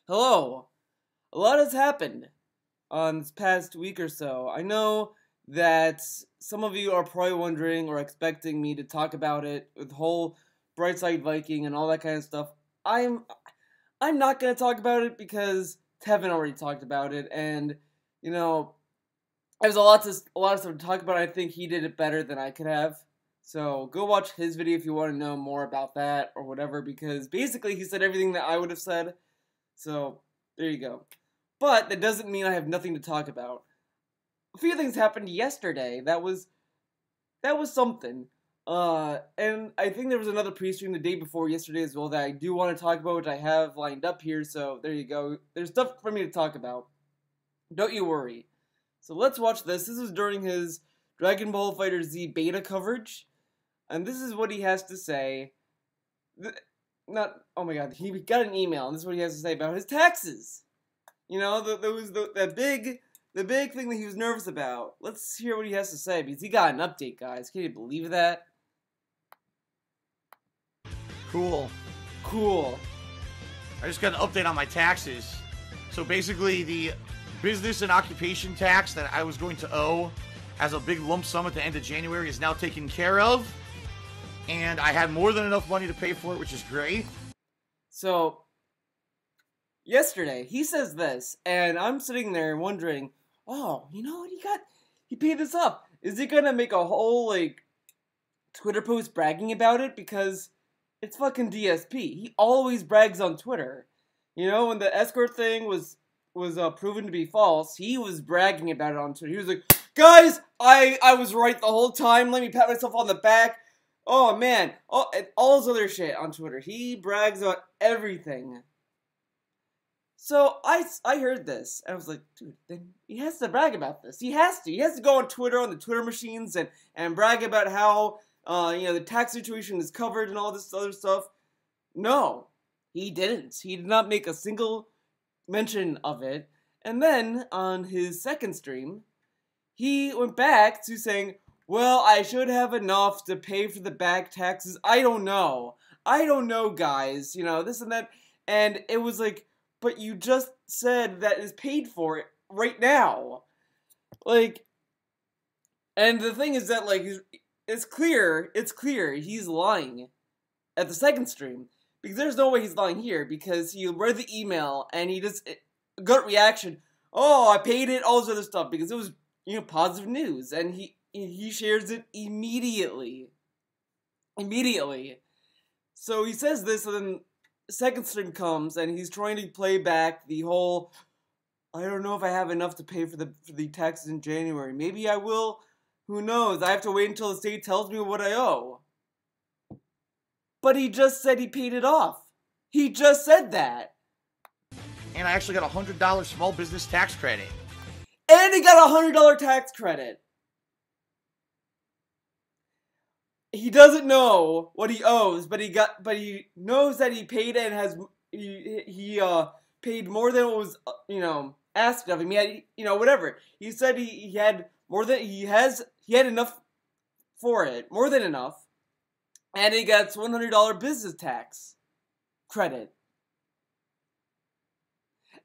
Hello. A lot has happened on this past week or so. I know that some of you are probably wondering or expecting me to talk about it with the whole Brightside Viking and all that kind of stuff. I'm not gonna talk about it because Tevin already talked about it, and you know, there's a lot of stuff to talk about. I think he did it better than I could have. So go watch his video if you want to know more about that or whatever, because basically he said everything that I would have said. So there you go. But that doesn't mean I have nothing to talk about. A few things happened yesterday. That was something. And I think there was another pre-stream the day before yesterday as well that I do want to talk about, which I have lined up here. So there you go. There's stuff for me to talk about. Don't you worry. So let's watch this. This is during his Dragon Ball FighterZ beta coverage. And this is what he has to say. Oh my god, he got an email, and this is what he has to say about his taxes. You know, the big thing that he was nervous about. Let's hear what he has to say, because he got an update, guys. Can you believe that? Cool. I just got an update on my taxes. So basically, the business and occupation tax that I was going to owe as a big lump sum at the end of January is now taken care of. And I had more than enough money to pay for it, which is great. So, yesterday, he says this, and I'm sitting there wondering, oh, you know what, he paid this up. Is he gonna make a whole, Twitter post bragging about it? Because it's fucking DSP. He always brags on Twitter. You know, when the escort thing was proven to be false, he was bragging about it on Twitter. He was like, guys, I was right the whole time, let me pat myself on the back. Oh man, and all this other shit on Twitter. He brags about everything. So I heard this, and I was like, dude, then he has to brag about this. He has to go on Twitter, on the Twitter machines, and brag about how, the tax situation is covered and all this other stuff. No, he didn't. He did not make a single mention of it. And then, on his second stream, he went back to saying, well, I should have enough to pay for the back taxes. I don't know, guys. You know, this and that. And it was like, but you just said that is paid for it right now. And the thing is that, it's clear he's lying at the second stream. Because there's no way he's lying here, because he read the email, and he just, gut reaction, oh, I paid it, all this other stuff, because it was, positive news, and he shares it immediately. So he says this, and then second stream comes, and he's trying to play back the whole, I don't know if I have enough to pay for the taxes in January. Maybe I will. Who knows? I have to wait until the state tells me what I owe. But he just said he paid it off. He just said that. And I actually got a $100 small business tax credit. And he got a $100 tax credit. He doesn't know what he owes, but he knows that he paid it and he paid more than what was asked of him. He had whatever. He said he had more than he had enough for it, more than enough, and he got $100 business tax credit.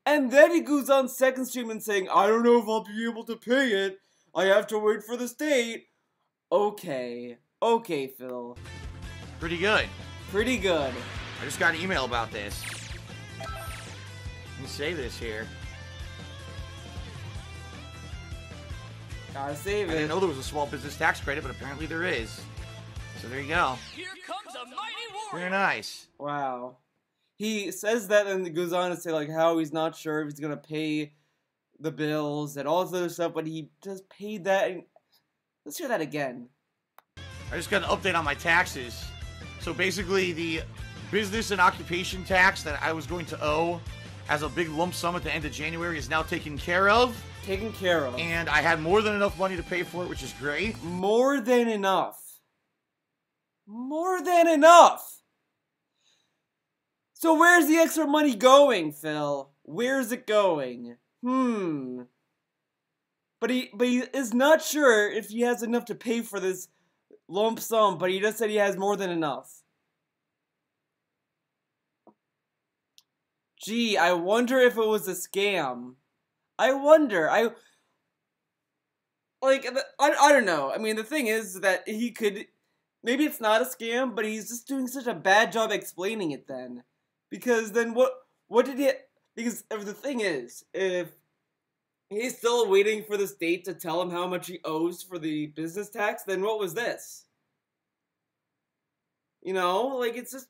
And then he goes on second stream and saying, I don't know if I'll be able to pay it. I have to wait for the state. Okay, Phil. Pretty good. I just got an email about this. Let me say this here. Gotta save it. I didn't know there was a small business tax credit, but apparently there is. So there you go. Here comes a mighty warrior. Very nice. Wow. He says that and goes on to say how he's not sure if he's gonna pay the bills and all this other stuff, but he just paid that. And let's hear that again. I just got an update on my taxes. So basically, the business and occupation tax that I was going to owe as a big lump sum at the end of January is now taken care of. And I had more than enough money to pay for it, which is great. More than enough. So where's the extra money going, Phil? Where's it going? But he is not sure if he has enough to pay for this lump sum, but he just said he has more than enough. Gee, I wonder if it was a scam. I wonder. I don't know. I mean, the thing is that he could. Maybe it's not a scam, but he's just doing such a bad job explaining it then. Because then what did he. Because the thing is, if he's still waiting for the state to tell him how much he owes for the business tax, then what was this? You know, like, it's just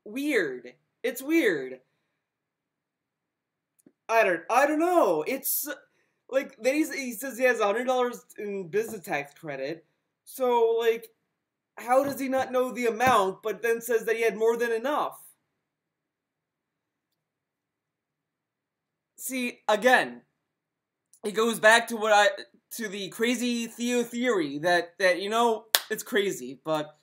weird. It's weird. I don't know. It's like then he says he has $100 in business tax credit. So like, how does he not know the amount, but then says that he had more than enough? See, again, it goes back to the crazy Theo theory that you know, it's crazy, but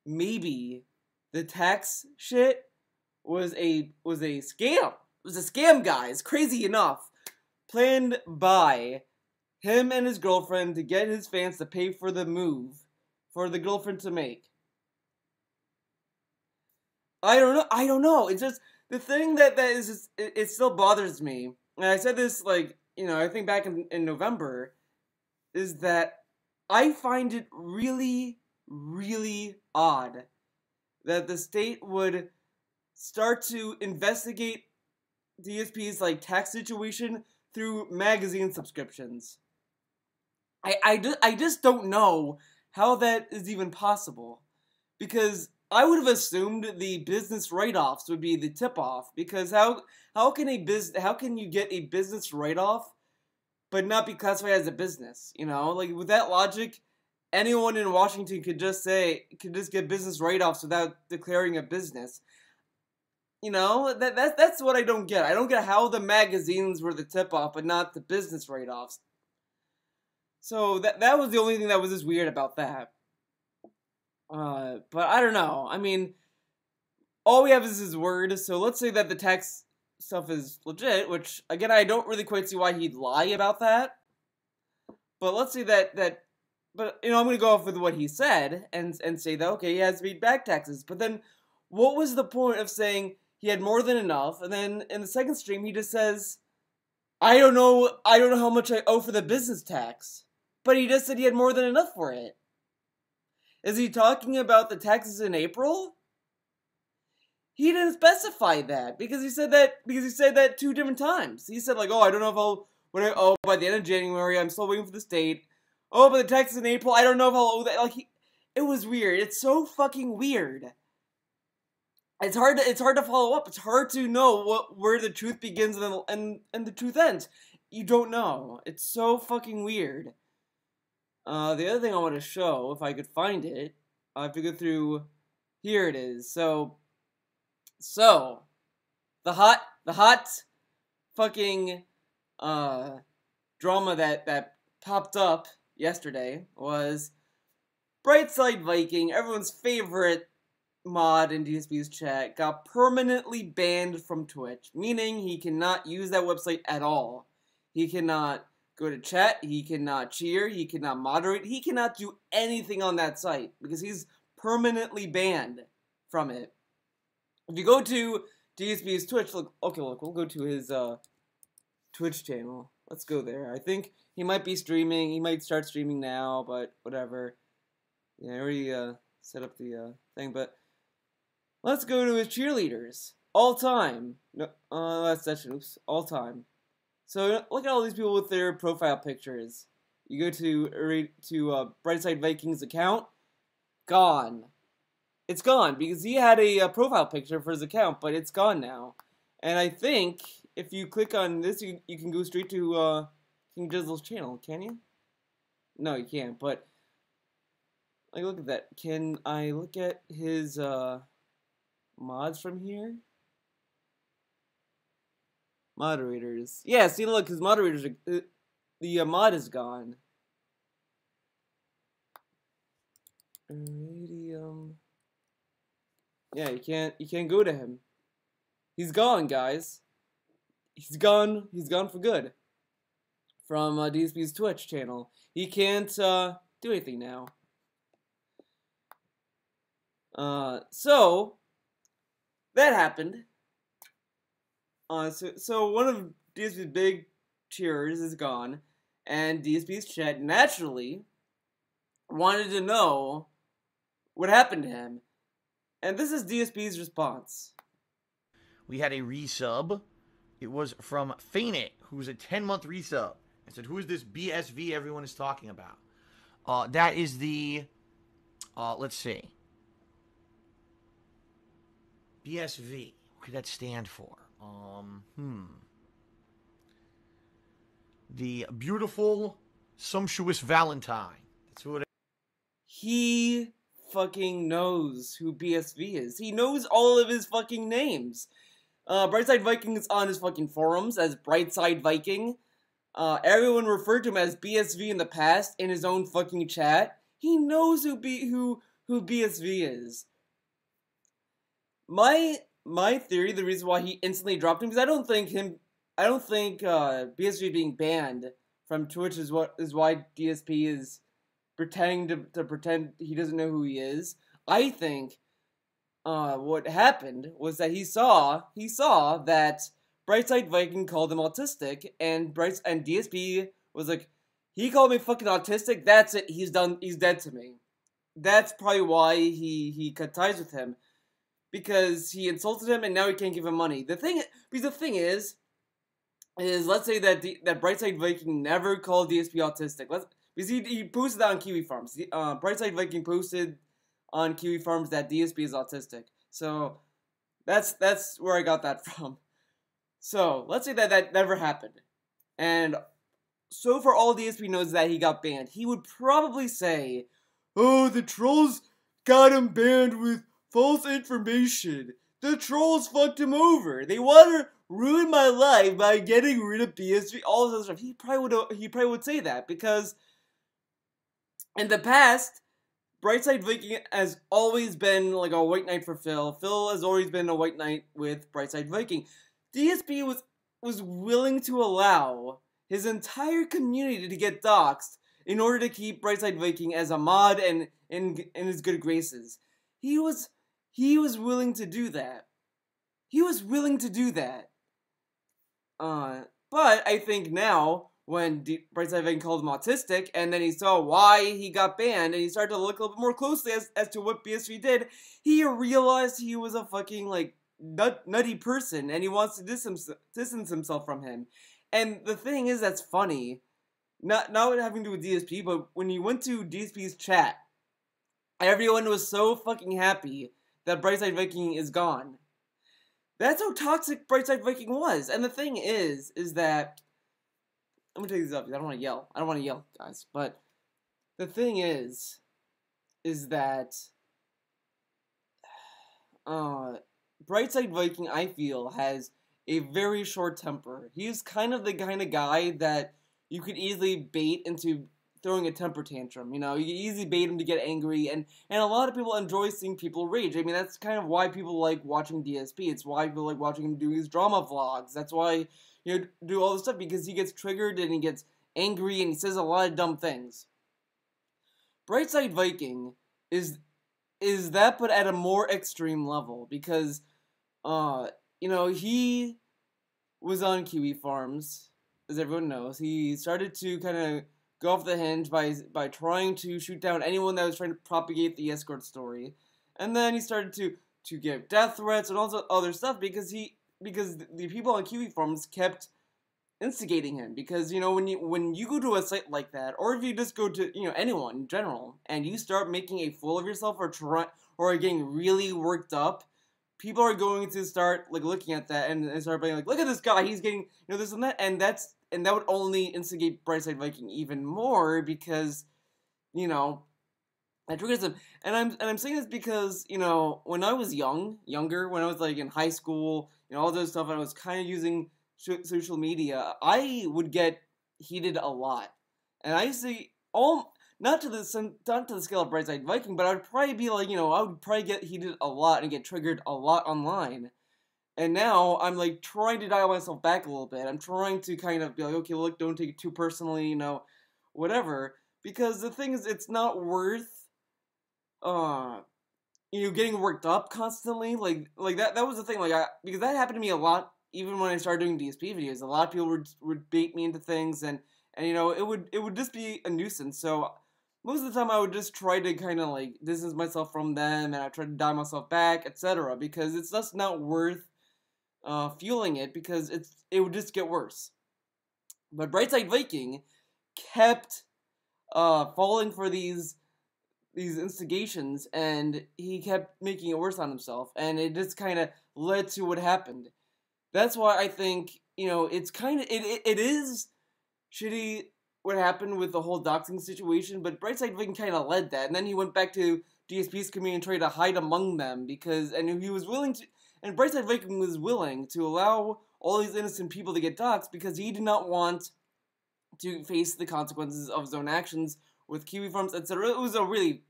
maybe the tax shit was a scam. It was a scam, guys. Crazy enough. Planned by him and his girlfriend to get his fans to pay for the move for the girlfriend to make. I don't know. It's just the thing that is just, it still bothers me. And I said this, like, you know, I think back in November, is that I find it really, really odd that the state would start to investigate DSP's like tax situation through magazine subscriptions. I just don't know how that is even possible, because I would have assumed the business write-offs would be the tip-off, because how can you get a business write-off but not be classified as a business? You know, like, with that logic, anyone in Washington could just get business write-offs without declaring a business. You know, that's what I don't get. I don't get how the magazines were the tip-off, but not the business write-offs. So that was the only thing that was just weird about that. But I don't know. I mean, all we have is his word. So let's say that the tax stuff is legit, which again I don't really quite see why he'd lie about that. But let's say that. But you know, I'm gonna go off with what he said and say that okay, he has to pay back taxes. But then, what was the point of saying he had more than enough, and then in the second stream he just says, I don't know how much I owe for the business tax. But he just said he had more than enough for it. Is he talking about the taxes in April? He didn't specify that because he said that 2 different times. He said like, oh, I don't know what I owe by the end of January. I'm still waiting for the state. Oh, but the taxes in April, I don't know if I'll owe that. Like, it was weird. It's so fucking weird. It's hard to follow up. It's hard to know where the truth begins and the truth ends. You don't know. It's so fucking weird. The other thing I want to show, if I could find it, I have to go through. Here it is. So the hot fucking drama that popped up yesterday was Brightside Viking, everyone's favorite mod in DSP's chat, got permanently banned from Twitch, meaning he cannot use that website at all. He cannot go to chat, he cannot cheer, he cannot moderate, he cannot do anything on that site because he's permanently banned from it. If you go to DSP's Twitch, we'll go to his Twitch channel. Let's go there. I think he might be streaming. He might start streaming now, but whatever. Yeah, I already set up the thing, but let's go to his cheerleaders. All time. No, last session. Oops. All time. So look at all these people with their profile pictures. You go to Brightside Vikings account. Gone. It's gone because he had a profile picture for his account, but it's gone now. And I think if you click on this, you can go straight to King Jizzle's channel. Can you? No, you can't. But like, look at that. Can I look at his mods from here? Moderators. Yeah, see, look, his moderators are, the mod is gone. Iridium. Yeah, you can't go to him. He's gone, guys. He's gone for good. From DSP's Twitch channel. He can't do anything now. So that happened. So one of DSP's big cheers is gone, and DSP's chat naturally wanted to know what happened to him. And this is DSP's response. We had a resub. It was from Fainit, who's a 10-month resub. I said, who is this BSV everyone is talking about? That is the, let's see. BSV. What could that stand for? The beautiful, sumptuous Valentine. That's what it He fucking knows who BSV is. He knows all of his fucking names. Brightside Viking is on his fucking forums as Brightside Viking. Everyone referred to him as BSV in the past in his own fucking chat. He knows who BSV is. My theory, the reason why he instantly dropped him, because I don't think BSV being banned from Twitch is why DSP is pretending to pretend he doesn't know who he is. I think what happened was that he saw that Brightside Viking called him autistic, and DSP was like, he called me fucking autistic, that's it, he's done, he's dead to me. That's probably why he cut ties with him. Because he insulted him and now he can't give him money. The thing is let's say that Brightside Viking never called DSP autistic. Because he posted that on Kiwi Farms. Brightside Viking posted on Kiwi Farms that DSP is autistic. So that's where I got that from. So let's say that never happened. And so for all DSP knows that he got banned, he would probably say, "Oh, the trolls got him banned with false information. The trolls fucked him over. They want to ruin my life by getting rid of BSV." All this other stuff. He probably would say that because in the past, Brightside Viking has always been like a white knight for Phil. Phil has always been a white knight with Brightside Viking. DSP was willing to allow his entire community to get doxxed in order to keep Brightside Viking as a mod and in his good graces. He was willing to do that. But I think now, when Brightside Viking called him autistic, and then he saw why he got banned, and he started to look a little bit more closely as to what BSV did, he realized he was a fucking, like, nutty person, and he wants to distance himself from him. And the thing is that's funny, not having to do with DSP, but when you went to DSP's chat, everyone was so fucking happy that Brightside Viking is gone. That's how toxic Brightside Viking was. And the thing is that, I'm gonna take these up because I don't want to yell, guys. But the thing is that Brightside Viking, I feel, has a very short temper. He's kind of the kind of guy that you could easily bait into throwing a temper tantrum. You know, you can easily bait him to get angry, and a lot of people enjoy seeing people rage. I mean, that's kind of why people like watching DSP. It's why people like watching him do his drama vlogs. That's why you do all this stuff, because he gets triggered and he gets angry and he says a lot of dumb things. Brightside Viking is that, but at a more extreme level, because you know, he was on Kiwi Farms, as everyone knows. He started to kind of go off the hinge by trying to shoot down anyone that was trying to propagate the escort story, and then he started to give death threats and all this other stuff because the people on Kiwi Farms kept instigating him. Because, you know, when you go to a site like that, or if you just go to, you know, anyone in general, and you start making a fool of yourself or getting really worked up, people are going to start like looking at that and start being like, look at this guy, he's getting, you know, this and that, and that would only instigate Brightside Viking even more, because, you know, that triggers him. And I'm saying this because, you know, when I was younger, when I was like in high school, you know, all those stuff, and I was kind of using social media, I would get heated a lot, and I used to not to the scale of Brightside Viking, but I would probably be like, you know, I would probably get heated a lot and get triggered a lot online. And now I'm like trying to dial myself back a little bit. I'm trying to kind of be like, okay, look, don't take it too personally, you know, whatever. Because the thing is, it's not worth, you know, getting worked up constantly. Like that was the thing. Like because that happened to me a lot even when I started doing DSP videos, a lot of people would bait me into things, and you know, it would just be a nuisance. So most of the time, I would just try to kind of like distance myself from them, and I try to dial myself back, etc. Because it's just not worth fueling it, because it would just get worse. But Brightside Viking kept falling for these instigations, and he kept making it worse on himself, and it just kind of led to what happened. That's why I think, you know, it's kind of it is shitty what happened with the whole doxing situation, but Brightside Viking kind of led that, and then he went back to DSP's community and tried to hide among them, and he was willing to, and Brightside Viking was willing to allow all these innocent people to get doxed because he did not want to face the consequences of his own actions with Kiwi Farms, etc. It was a really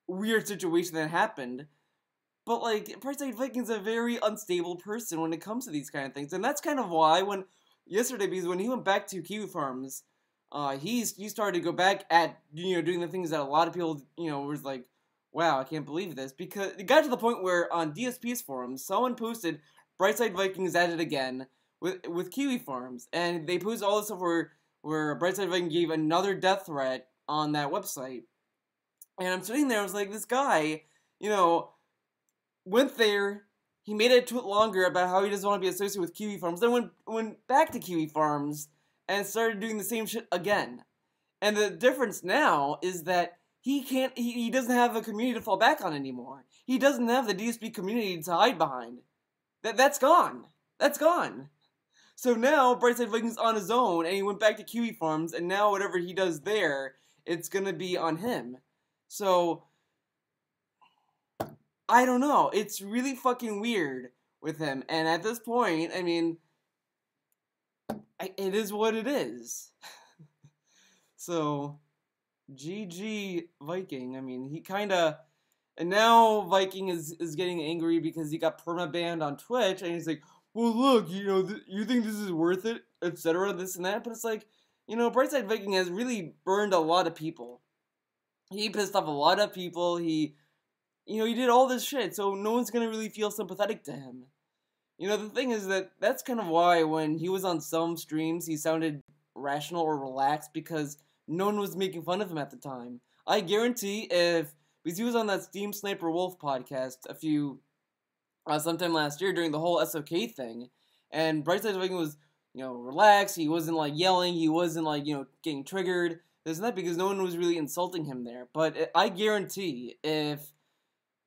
weird situation that happened. But, like, Brightside Viking's a very unstable person when it comes to these kind of things. And that's kind of why because when he went back to Kiwi Farms, he started to go back at, you know, doing the things that a lot of people, you know, was like, wow, I can't believe this. Because it got to the point where on DSP's forums, someone posted, Brightside Vikings at it again with Kiwi Farms. And they posted all this stuff where Brightside Viking gave another death threat on that website. And I'm sitting there, I was like, this guy, you know, went there, he made a tweet longer about how he doesn't want to be associated with Kiwi Farms, then went back to Kiwi Farms and started doing the same shit again. And the difference now is that he doesn't have a community to fall back on anymore. He doesn't have the DSP community to hide behind. That's gone. That's gone. So now Brightside Viking's on his own, and he went back to Kiwi Farms, and now whatever he does there, it's gonna be on him. So I don't know. It's really fucking weird with him. And at this point, I mean, it is what it is. So, GG Viking. I mean, he kind of... And now Viking is getting angry because he got permabanned on Twitch. And he's like, well, look, you know, you think this is worth it? Etc. This and that. But it's like, you know, Brightside Viking has really burned a lot of people. He pissed off a lot of people. He did all this shit, so no one's gonna really feel sympathetic to him. You know, the thing is that's kind of why when he was on some streams, he sounded rational or relaxed, because no one was making fun of him at the time. I guarantee because he was on that Steam Sniper Wolf podcast sometime last year during the whole SOK thing, and Brightside Viking was, you know, relaxed, he wasn't, like, yelling, he wasn't, like, you know, getting triggered, this and that, because no one was really insulting him there. But I guarantee if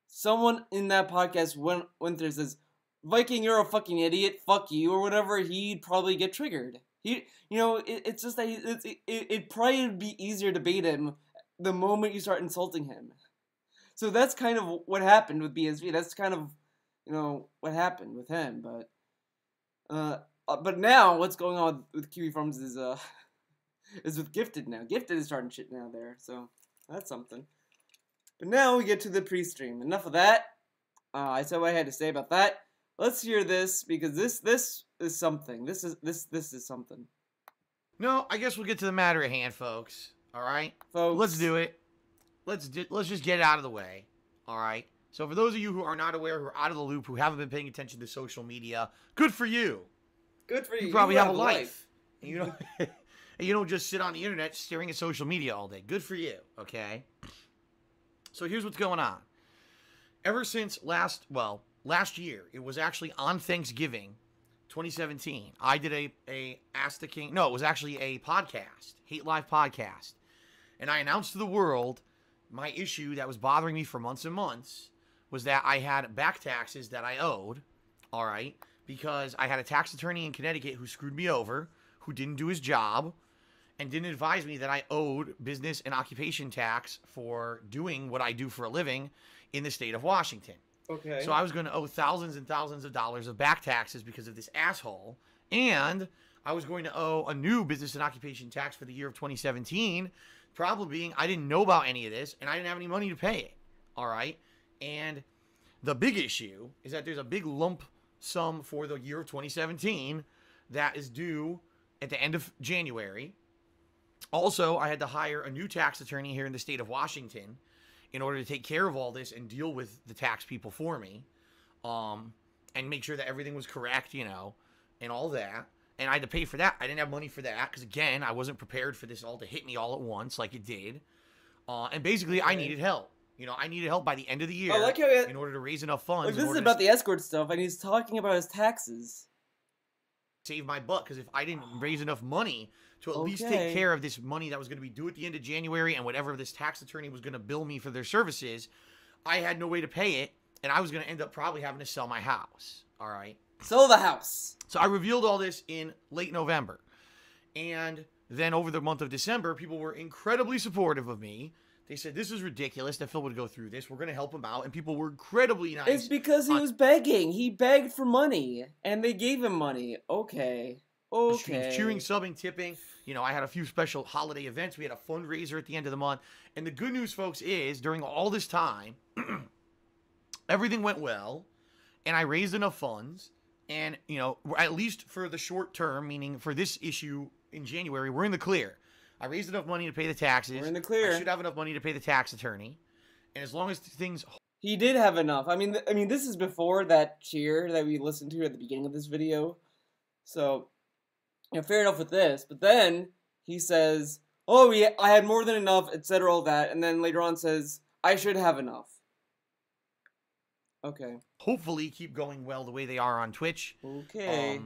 someone in that podcast went there and says, Viking, you're a fucking idiot, fuck you, or whatever, he'd probably get triggered. It's just that it'd probably be easier to bait him the moment you start insulting him. So that's kind of what happened with BSV. That's kind of, you know, what happened with him. But now what's going on with Kiwi Farms is with Gifted now. Gifted is starting shit now there, so that's something. But now we get to the pre-stream. Enough of that. I said what I had to say about that. Let's hear this, because this is something. This is something. No, I guess we'll get to the matter at hand, folks. All right, folks. Let's do it. Let's just get it out of the way. All right. So for those of you who are not aware, who are out of the loop, who haven't been paying attention to social media, good for you. Good for you. You probably have a life. And you don't. And you don't just sit on the internet staring at social media all day. Good for you. Okay. So here's what's going on. Ever since last year, it was actually on Thanksgiving, 2017, I did a Ask the King. No, it was actually a podcast, Hate Live podcast. And I announced to the world my issue that was bothering me for months and months was that I had back taxes that I owed, all right, because I had a tax attorney in Connecticut who screwed me over, who didn't do his job, and didn't advise me that I owed business and occupation tax for doing what I do for a living in the state of Washington. Okay. So I was going to owe thousands and thousands of dollars of back taxes because of this asshole, and I was going to owe a new business and occupation tax for the year of 2017, problem being I didn't know about any of this, and I didn't have any money to pay it, all right? And the big issue is that there's a big lump sum for the year of 2017 that is due at the end of January. Also, I had to hire a new tax attorney here in the state of Washington in order to take care of all this and deal with the tax people for me, and make sure that everything was correct, you know, and all that. And I had to pay for that. I didn't have money for that because, again, I wasn't prepared for this all to hit me all at once like it did. And basically, I needed help. You know, I needed help by the end of the year I like how in order to raise enough funds. Like, this is about the escort stuff, and he's talking about his taxes. Save my butt, because if I didn't raise enough money to at least take care of this money that was going to be due at the end of January and whatever this tax attorney was going to bill me for their services, I had no way to pay it, and I was going to end up probably having to sell my house. All right? Sell the house. So I revealed all this in late November. And then over the month of December, people were incredibly supportive of me. They said, this is ridiculous that Phil would go through this. We're going to help him out. And people were incredibly nice. It's because he was begging. He begged for money. And they gave him money. Okay. Okay. Cheering, subbing, tipping. You know, I had a few special holiday events. We had a fundraiser at the end of the month. And the good news, folks, is during all this time, everything went well. And I raised enough funds. And, you know, at least for the short term, meaning for this issue in January, we're in the clear. I raised enough money to pay the taxes. We're in the clear. I should have enough money to pay the tax attorney. And as long as things... He did have enough. I mean, this is before that cheer that we listened to at the beginning of this video. So, you know, fair enough with this. But then he says, oh, yeah, I had more than enough, etc., all that. And then later on says, I should have enough. Okay. Hopefully keep going well the way they are on Twitch. Okay.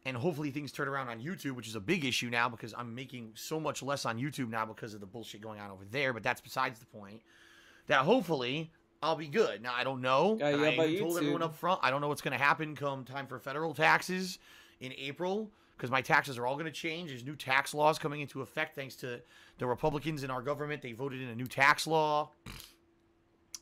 And hopefully things turn around on YouTube, which is a big issue now because I'm making so much less on YouTube now because of the bullshit going on over there. But that's besides the point. That hopefully I'll be good. Now, I don't know. I told everyone up front, I don't know what's going to happen come time for federal taxes in April because my taxes are all going to change. There's new tax laws coming into effect thanks to the Republicans in our government. They voted in a new tax law.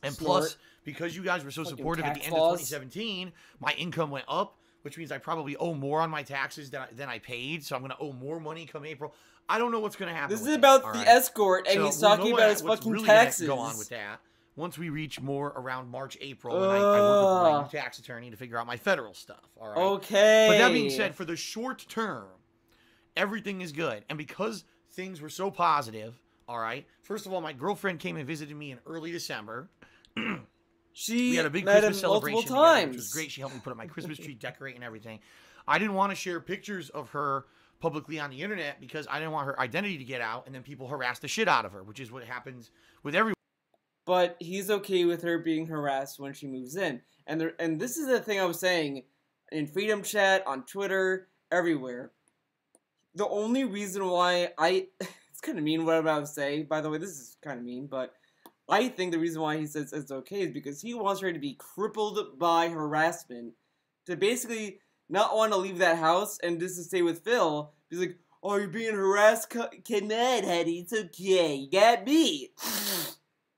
And plus, because you guys were so supportive at the end of 2017, my income went up, which means I probably owe more on my taxes than I paid. So I'm going to owe more money come April. I don't know what's going to happen. This is about the escort, and he's talking about his fucking taxes. Go on with that once we reach more around March, April, and I work with my new tax attorney to figure out my federal stuff. All right. Okay. But that being said, for the short term, everything is good, and because things were so positive, all right. First of all, my girlfriend came and visited me in early December. We had a big Christmas celebration together, which was great. She helped me put up my Christmas tree, decorate, and everything. I didn't want to share pictures of her publicly on the internet because I didn't want her identity to get out, and then people harass the shit out of her, which is what happens with everyone. But he's okay with her being harassed when she moves in. And this is the thing I was saying in Freedom Chat, on Twitter, everywhere. The only reason why it's kind of mean what I'm about to say. By the way, this is kind of mean, but I think the reason why he says it's okay is because he wants her to be crippled by harassment. To basically not want to leave that house and just to stay with Phil. He's like, oh, you're being harassed? Come on, honey, it's okay. You got me.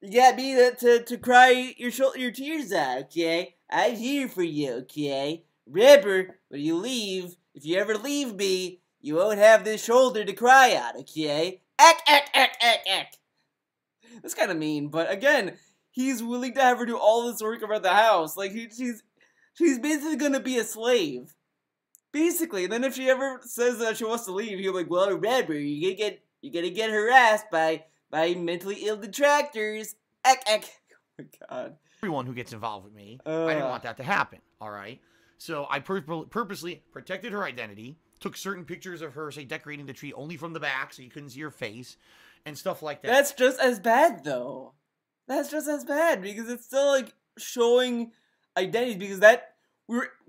You got me to cry your tears out, okay? I'm here for you, okay? Remember, when you leave, if you ever leave me, you won't have this shoulder to cry on, okay? Ack. That's kind of mean, but again, he's willing to have her do all this work around the house. Like, she's basically gonna be a slave. Basically, and then if she ever says that she wants to leave, he'll be like, well, remember, you're gonna get harassed by mentally ill detractors. Ack. Oh my god. Everyone who gets involved with me, I didn't want that to happen, alright? So I purposely protected her identity, took certain pictures of her, say, decorating the tree only from the back so you couldn't see her face, and stuff like that. That's just as bad, though. That's just as bad, because it's still, like, showing identities, because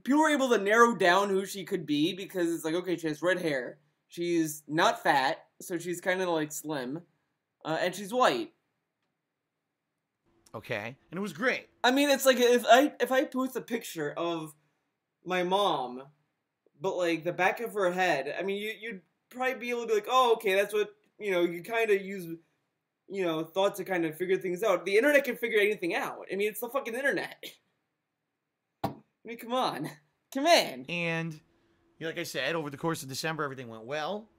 people were able to narrow down who she could be, because it's like, okay, she has red hair, she's not fat, so she's kind of, like, slim, and she's white. Okay, and it was great. I mean, it's like, if I post a picture of my mom, but, like, the back of her head, I mean, you'd probably be able to be like, oh, okay, that's what, you know, you kind of use, you know, thought to kind of figure things out. The internet can figure anything out. I mean, it's the fucking internet. I mean, come on. And, you know, like I said, over the course of December, everything went well.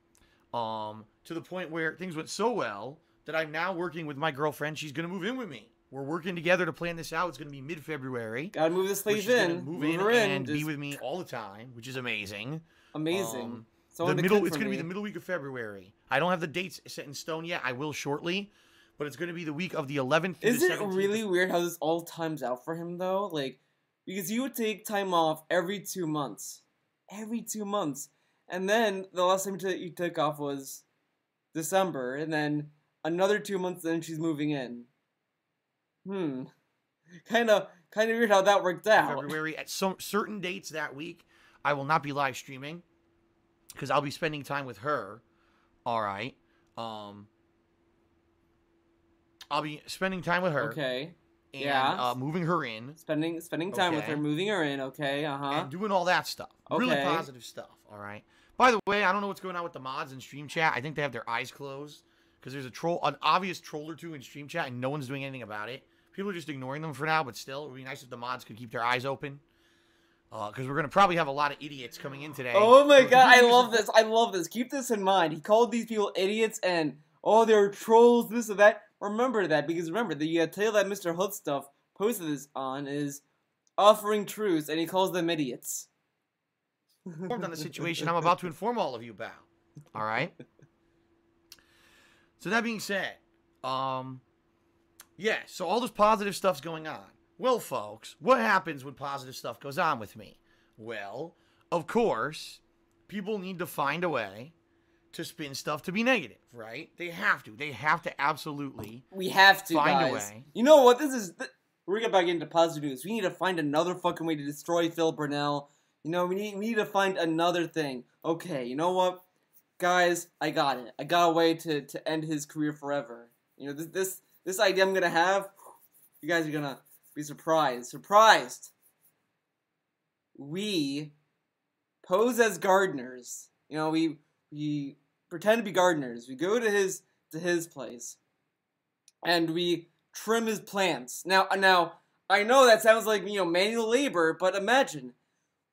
To the point where things went so well that I'm now working with my girlfriend. She's going to move in with me. We're working together to plan this out. It's going to be mid-February. Gotta move this place in. Move her in and be with me all the time, which is amazing. Amazing. It's going to be the middle week of February. I don't have the dates set in stone yet. I will shortly, but it's going to be the week of the 11th. Isn't it really weird how this all times out for him though? Like, because you would take time off every 2 months, every 2 months. And then the last time you took off was December, and then another 2 months, then she's moving in. Kind of weird how that worked out. February, at some certain dates that week, I will not be live streaming because I'll be spending time with her. All right. I'll be spending time with her. Okay. And moving her in. Spending time with her, moving her in. Okay. And doing all that stuff. Okay. Really positive stuff. All right. By the way, I don't know what's going on with the mods in stream chat. I think they have their eyes closed because there's an obvious troll or two in stream chat, and no one's doing anything about it. People are just ignoring them for now, but still, it would be nice if the mods could keep their eyes open. Because we're going to probably have a lot of idiots coming in today. Oh my god, I love this. I love this. Keep this in mind. He called these people idiots and, oh, they're trolls, this or that. Remember that, because remember, the tale that Mr. Hood stuff posted this on is offering truce, and he calls them idiots. Informed on the situation I'm about to inform all of you about. All right? So that being said, yeah, so all this positive stuff's going on. Well, folks, what happens when positive stuff goes on with me? Well, of course, people need to find a way to spin stuff to be negative, right? They have to. They have to absolutely. We have to, find guys. a way. You know what? We're getting back into positive news. We need to find another fucking way to destroy Phil Burnell. You know, we need to find another thing. Okay, you know what? Guys, I got it. I got a way to end his career forever. You know, this idea I'm gonna have, you guys are gonna be surprised. Surprised! We pose as gardeners. You know, we pretend to be gardeners. We go to his place, and we trim his plants. Now, I know that sounds like, you know, manual labor, but imagine,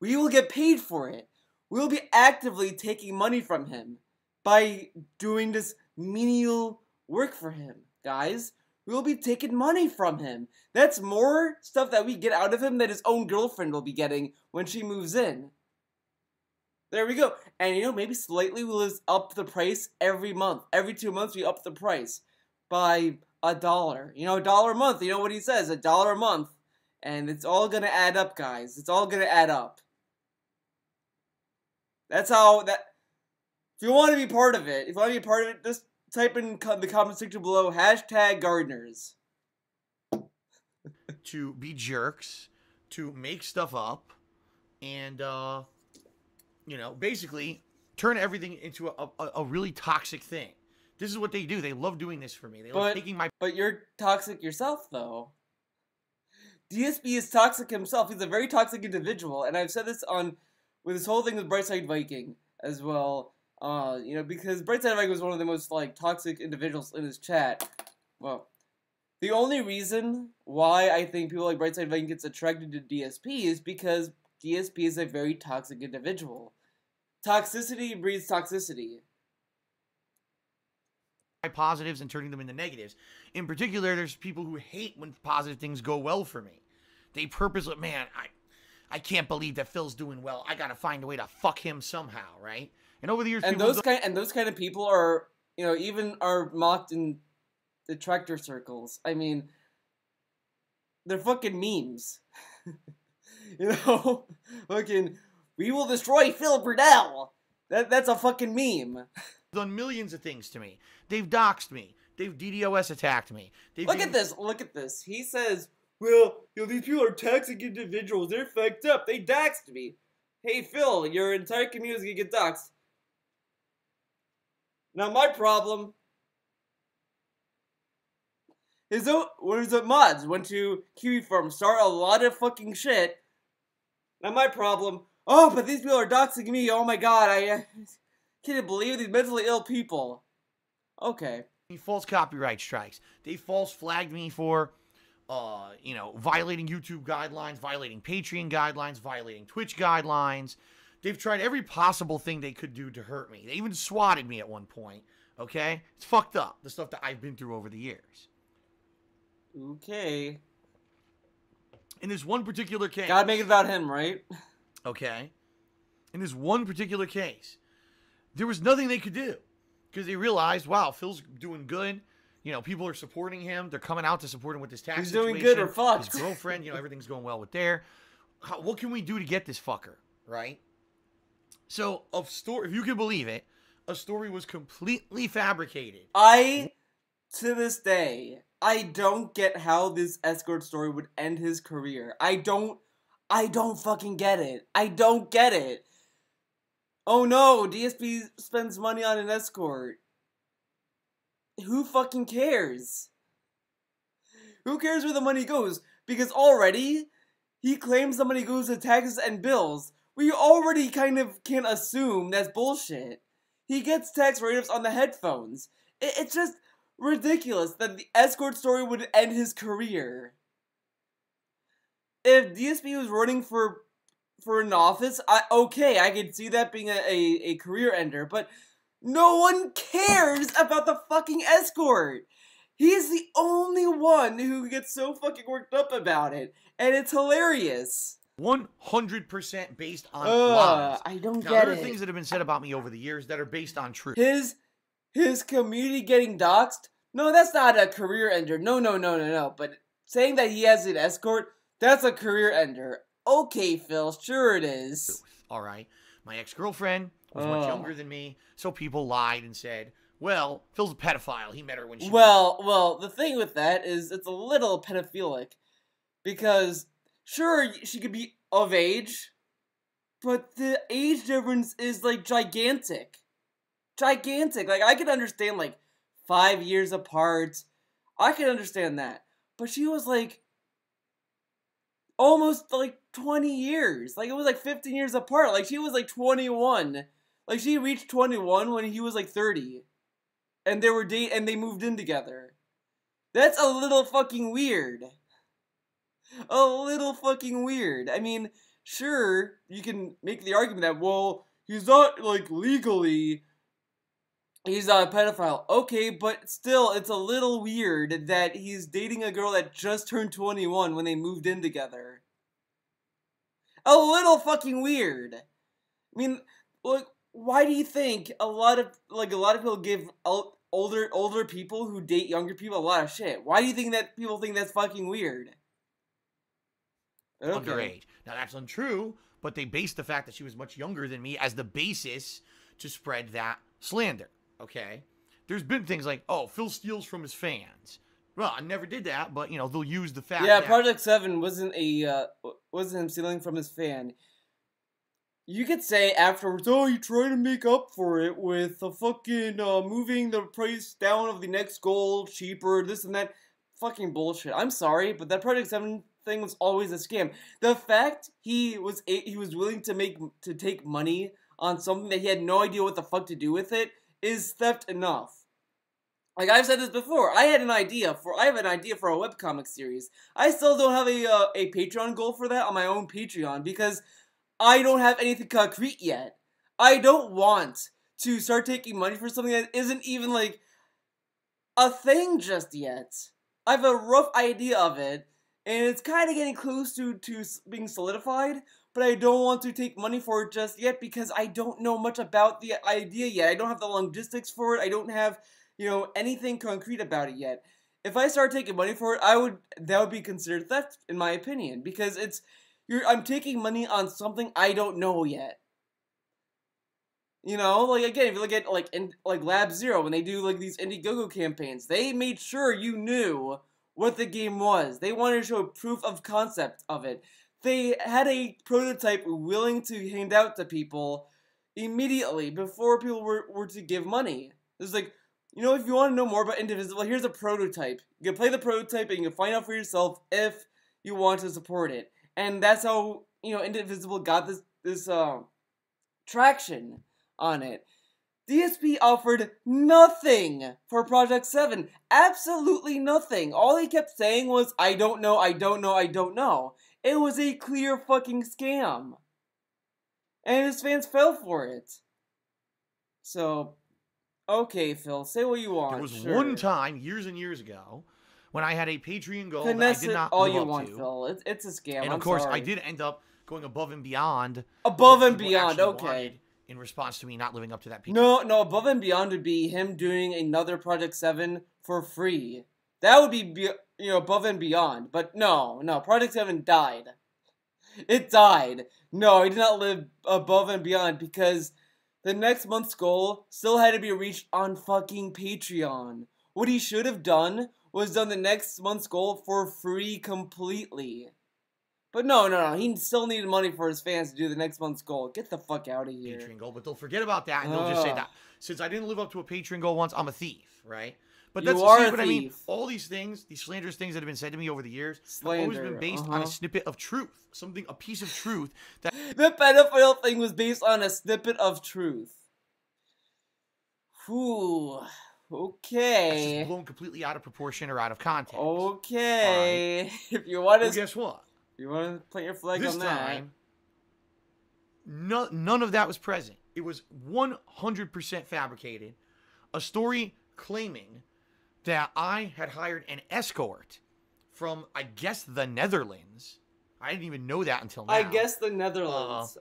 we will get paid for it. We'll be actively taking money from him by doing this menial work for him, guys. We'll be taking money from him. That's more stuff that we get out of him than his own girlfriend will be getting when she moves in. There we go. And, you know, maybe slightly we'll up the price every month. Every 2 months we up the price by $1. You know, $1 a month. You know what he says, $1 a month. And it's all gonna add up, guys. It's all gonna add up. That's how that... If you want to be part of it, just type in the comment section below, #gardeners. To be jerks, to make stuff up, and, you know, basically turn everything into a really toxic thing. This is what they do. They love doing this for me. They love taking my... But you're toxic yourself, though. DSP is toxic himself. He's a very toxic individual, and I've said this with this whole thing with Brightside Viking as well. You know, because Brightside Viking was one of the most, like, toxic individuals in his chat. Well, the only reason why I think people like Brightside Viking gets attracted to DSP is because DSP is a very toxic individual. Toxicity breeds toxicity. Positives and turning them into negatives. In particular, there's people who hate when positive things go well for me. They purposely, man, I can't believe that Phil's doing well. I gotta find a way to fuck him somehow, right? And over the years, those kind of people are, you know, even are mocked in detractor circles. I mean, they're fucking memes. You know, fucking, we will destroy Phil Burnell. That's a fucking meme. Done millions of things to me. They've doxed me. They've DDoS attacked me. Look at this. He says, well, you know, these people are toxic individuals. They're fucked up. They doxed me. Hey, Phil, your entire community is gonna get doxed. Now, my problem is the mods went to Kiwi Farm, start a lot of fucking shit. Now, my problem, oh, but these people are doxing me. Oh my god, I can't believe these mentally ill people. Okay. False copyright strikes. They false flagged me for, you know, violating YouTube guidelines, violating Patreon guidelines, violating Twitch guidelines. They've tried every possible thing they could do to hurt me. They even swatted me at one point. Okay? It's fucked up, the stuff that I've been through over the years. Okay. In this one particular case... Gotta make it about him, right? Okay. In this one particular case, there was nothing they could do. Because they realized, wow, Phil's doing good. You know, people are supporting him. They're coming out to support him with this tax He's situation. doing good or fucked. His girlfriend, you know, everything's going well with there. What can we do to get this fucker, right? So, if you can believe it, a story was completely fabricated. To this day, I don't get how this escort story would end his career. I don't fucking get it. I don't get it. Oh no, DSP spends money on an escort. Who fucking cares? Who cares where the money goes? Because already, he claims the money goes to taxes and bills. We already kind of can assume that's bullshit. He gets tax write-offs on the headphones. It's just ridiculous that the escort story would end his career. If DSP was running for an office, I could see that being a career ender, but no one cares about the fucking escort. He's the only one who gets so fucking worked up about it, and it's hilarious. 100% based on lies. I don't now, get it. There are things that have been said about me over the years that are based on truth. His community getting doxxed? No, that's not a career ender. No. But saying that he has an escort, that's a career ender. Okay, Phil, sure it is. Alright, my ex-girlfriend was much younger than me, so people lied and said, well, Phil's a pedophile. He met her when she was... Well, the thing with that is it's a little pedophilic. Because, sure, she could be of age, but the age difference is, like, gigantic. Gigantic. Like, I could understand, like, 5 years apart. I could understand that. But she was, like, almost, like, 20 years. Like, it was, like, 15 years apart. Like, she was, like, 21. Like, she reached 21 when he was, like, 30. And they were and they moved in together. That's a little fucking weird. A little fucking weird. I mean, sure, you can make the argument that, well, he's not, like, legally, he's not a pedophile. Okay, but still, it's a little weird that he's dating a girl that just turned 21 when they moved in together. A little fucking weird. I mean, like, why do you think a lot of people give older people who date younger people a lot of shit? Why do you think that people think that's fucking weird? Okay. Underage. Now, that's untrue, but they based the fact that she was much younger than me as the basis to spread that slander, okay? There's been things like, oh, Phil steals from his fans. Well, I never did that, but, you know, they'll use the fact that... Project 7 wasn't him stealing from his fan. You could say afterwards, oh, you try to make up for it with the fucking, moving the price down of the next gold cheaper, this and that. Fucking bullshit. I'm sorry, but that Project 7 thing was always a scam. The fact he was willing to take money on something that he had no idea what the fuck to do with it is theft enough. Like, I've said this before, I have an idea for a webcomic series. I still don't have a Patreon goal for that on my own Patreon because I don't have anything concrete yet. I don't want to start taking money for something that isn't even, like, a thing just yet. I have a rough idea of it, and it's kind of getting close to being solidified, but I don't want to take money for it just yet because I don't know much about the idea yet. I don't have the logistics for it. I don't have, you know, anything concrete about it yet. If I start taking money for it, that would be considered theft, in my opinion, because I'm taking money on something I don't know yet. You know, like, again, if you look at, like Lab Zero, when they do, like, these Indiegogo campaigns, they made sure you knew what the game was. They wanted to show proof of concept of it. They had a prototype willing to hand out to people immediately before people were to give money. It's like, you know, if you want to know more about Indivisible, here's a prototype. You can play the prototype and you can find out for yourself if you want to support it. And that's how, you know, Indivisible got this traction on it. DSP offered nothing for Project 7. Absolutely nothing. All he kept saying was, I don't know. It was a clear fucking scam. And his fans fell for it. So, okay, Phil, say what you want. There was one time, years and years ago, when I had a Patreon goal that I Finesse did not all live you up want, to. Phil. It's a scam. And of course, I did end up going above and beyond. Above and what people beyond, actually okay. wanted in response to me not living up to that Patreon. No, above and beyond would be him doing another Project 7 for free. That would be, you know, above and beyond. But no, Project 7 died. It died. No, he did not live above and beyond because the next month's goal still had to be reached on fucking Patreon. What he should have done was done the next month's goal for free completely. But no. He still needed money for his fans to do the next month's goal. Get the fuck out of here. Patreon goal, but they'll forget about that and they'll just say that since I didn't live up to a Patreon goal once, I'm a thief, right? But that's what I mean. All these things, these slanderous things that have been said to me over the years, have always been based on a snippet of truth, a piece of truth. That the pedophile thing was based on a snippet of truth. Whew. Okay. That's just blown completely out of proportion or out of context. Okay. Right. If you want to, well, guess what? You want to plant your flag this on that? Time, none of that was present. It was 100% fabricated. A story claiming that I had hired an escort from, I guess, the Netherlands. I didn't even know that until now. I guess the Netherlands.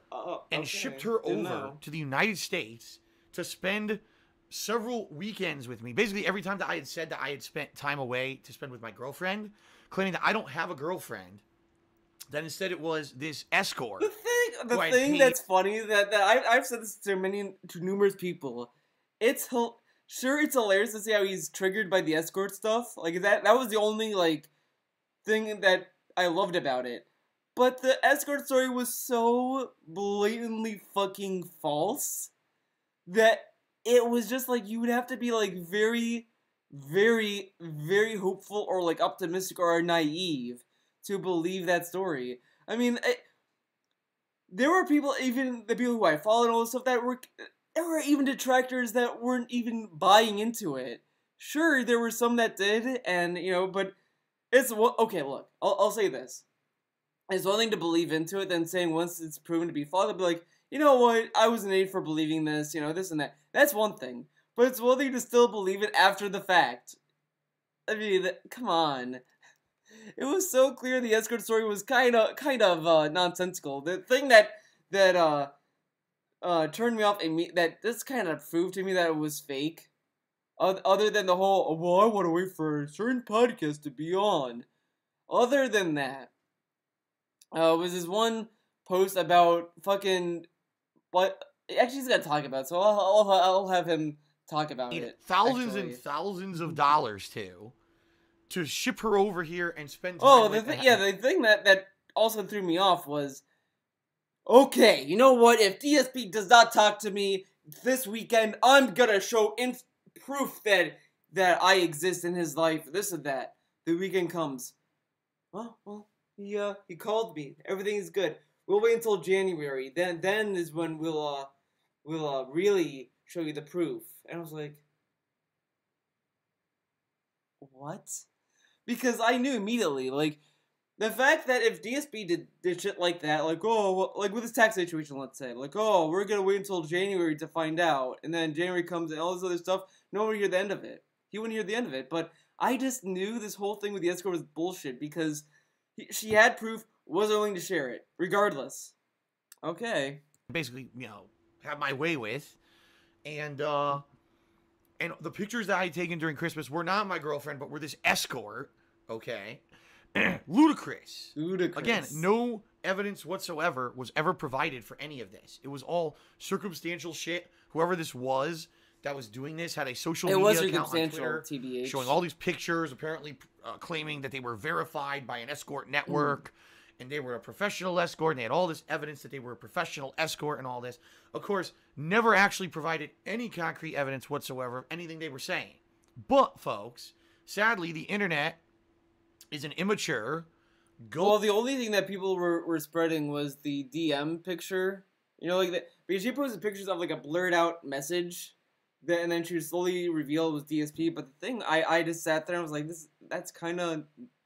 And shipped her over to the United States to spend several weekends with me. Basically, every time that I had said that I had spent time away to spend with my girlfriend, claiming that I don't have a girlfriend, then instead it was this escort. The thing that's funny that I've said this to numerous people. Sure, it's hilarious to see how he's triggered by the escort stuff. Like that was the only like thing that I loved about it. But the escort story was so blatantly fucking false that it was just like you would have to be like very, very, very hopeful or like optimistic or naive to believe that story. I mean, there were people, even the people who I followed and all this stuff, there were even detractors that weren't even buying into it. Sure, there were some that did, and, but it's, okay, look, I'll say this. It's one thing to believe into it than saying once it's proven to be flawed, I'll be like, you know what, I was an idiot for believing this, this and that. That's one thing. But it's one thing to still believe it after the fact. I mean, come on. It was so clear the escort story was kind of nonsensical. The thing that turned me off, that this kind of proved to me that it was fake. Other than the whole, well, I want to wait for a certain podcast to be on. Other than that, was this one post about fucking what? Actually, he's gonna talk about it, so I'll have him talk about it. Thousands and thousands of dollars to ship her over here and spend time. Oh, the thing that also threw me off was, okay, you know what? If DSP does not talk to me this weekend, I'm gonna show proof that I exist in his life. This and that. The weekend comes. Well, he called me. Everything is good. We'll wait until January. Then is when we'll really show you the proof. And I was like, what? Because I knew immediately, like, the fact that if DSP did shit like that, like, like with this tax situation, let's say, like, we're gonna wait until January to find out, and then January comes and all this other stuff, no one would hear the end of it. He wouldn't hear the end of it, but I just knew this whole thing with the escort was bullshit, because she had proof, wasn't willing to share it, regardless. Okay. Basically, have my way with, and the pictures that I had taken during Christmas were not my girlfriend, but were this escort, okay? Ludicrous. Again, no evidence whatsoever was ever provided for any of this. It was all circumstantial shit. Whoever this was that was doing this had a social media account on Twitter TBH. Showing all these pictures, apparently claiming that they were verified by an escort network, and they were a professional escort, and they had all this evidence that they were a professional escort and all this. Of course, never actually provided any concrete evidence whatsoever of anything they were saying. But, folks, sadly, the internet is an immature... Well, the only thing that people were spreading was the DM picture. Like that, because she posted pictures of, like, a blurred-out message, and then she would slowly reveal it was DSP. But the thing I just sat there and was like, that's kind of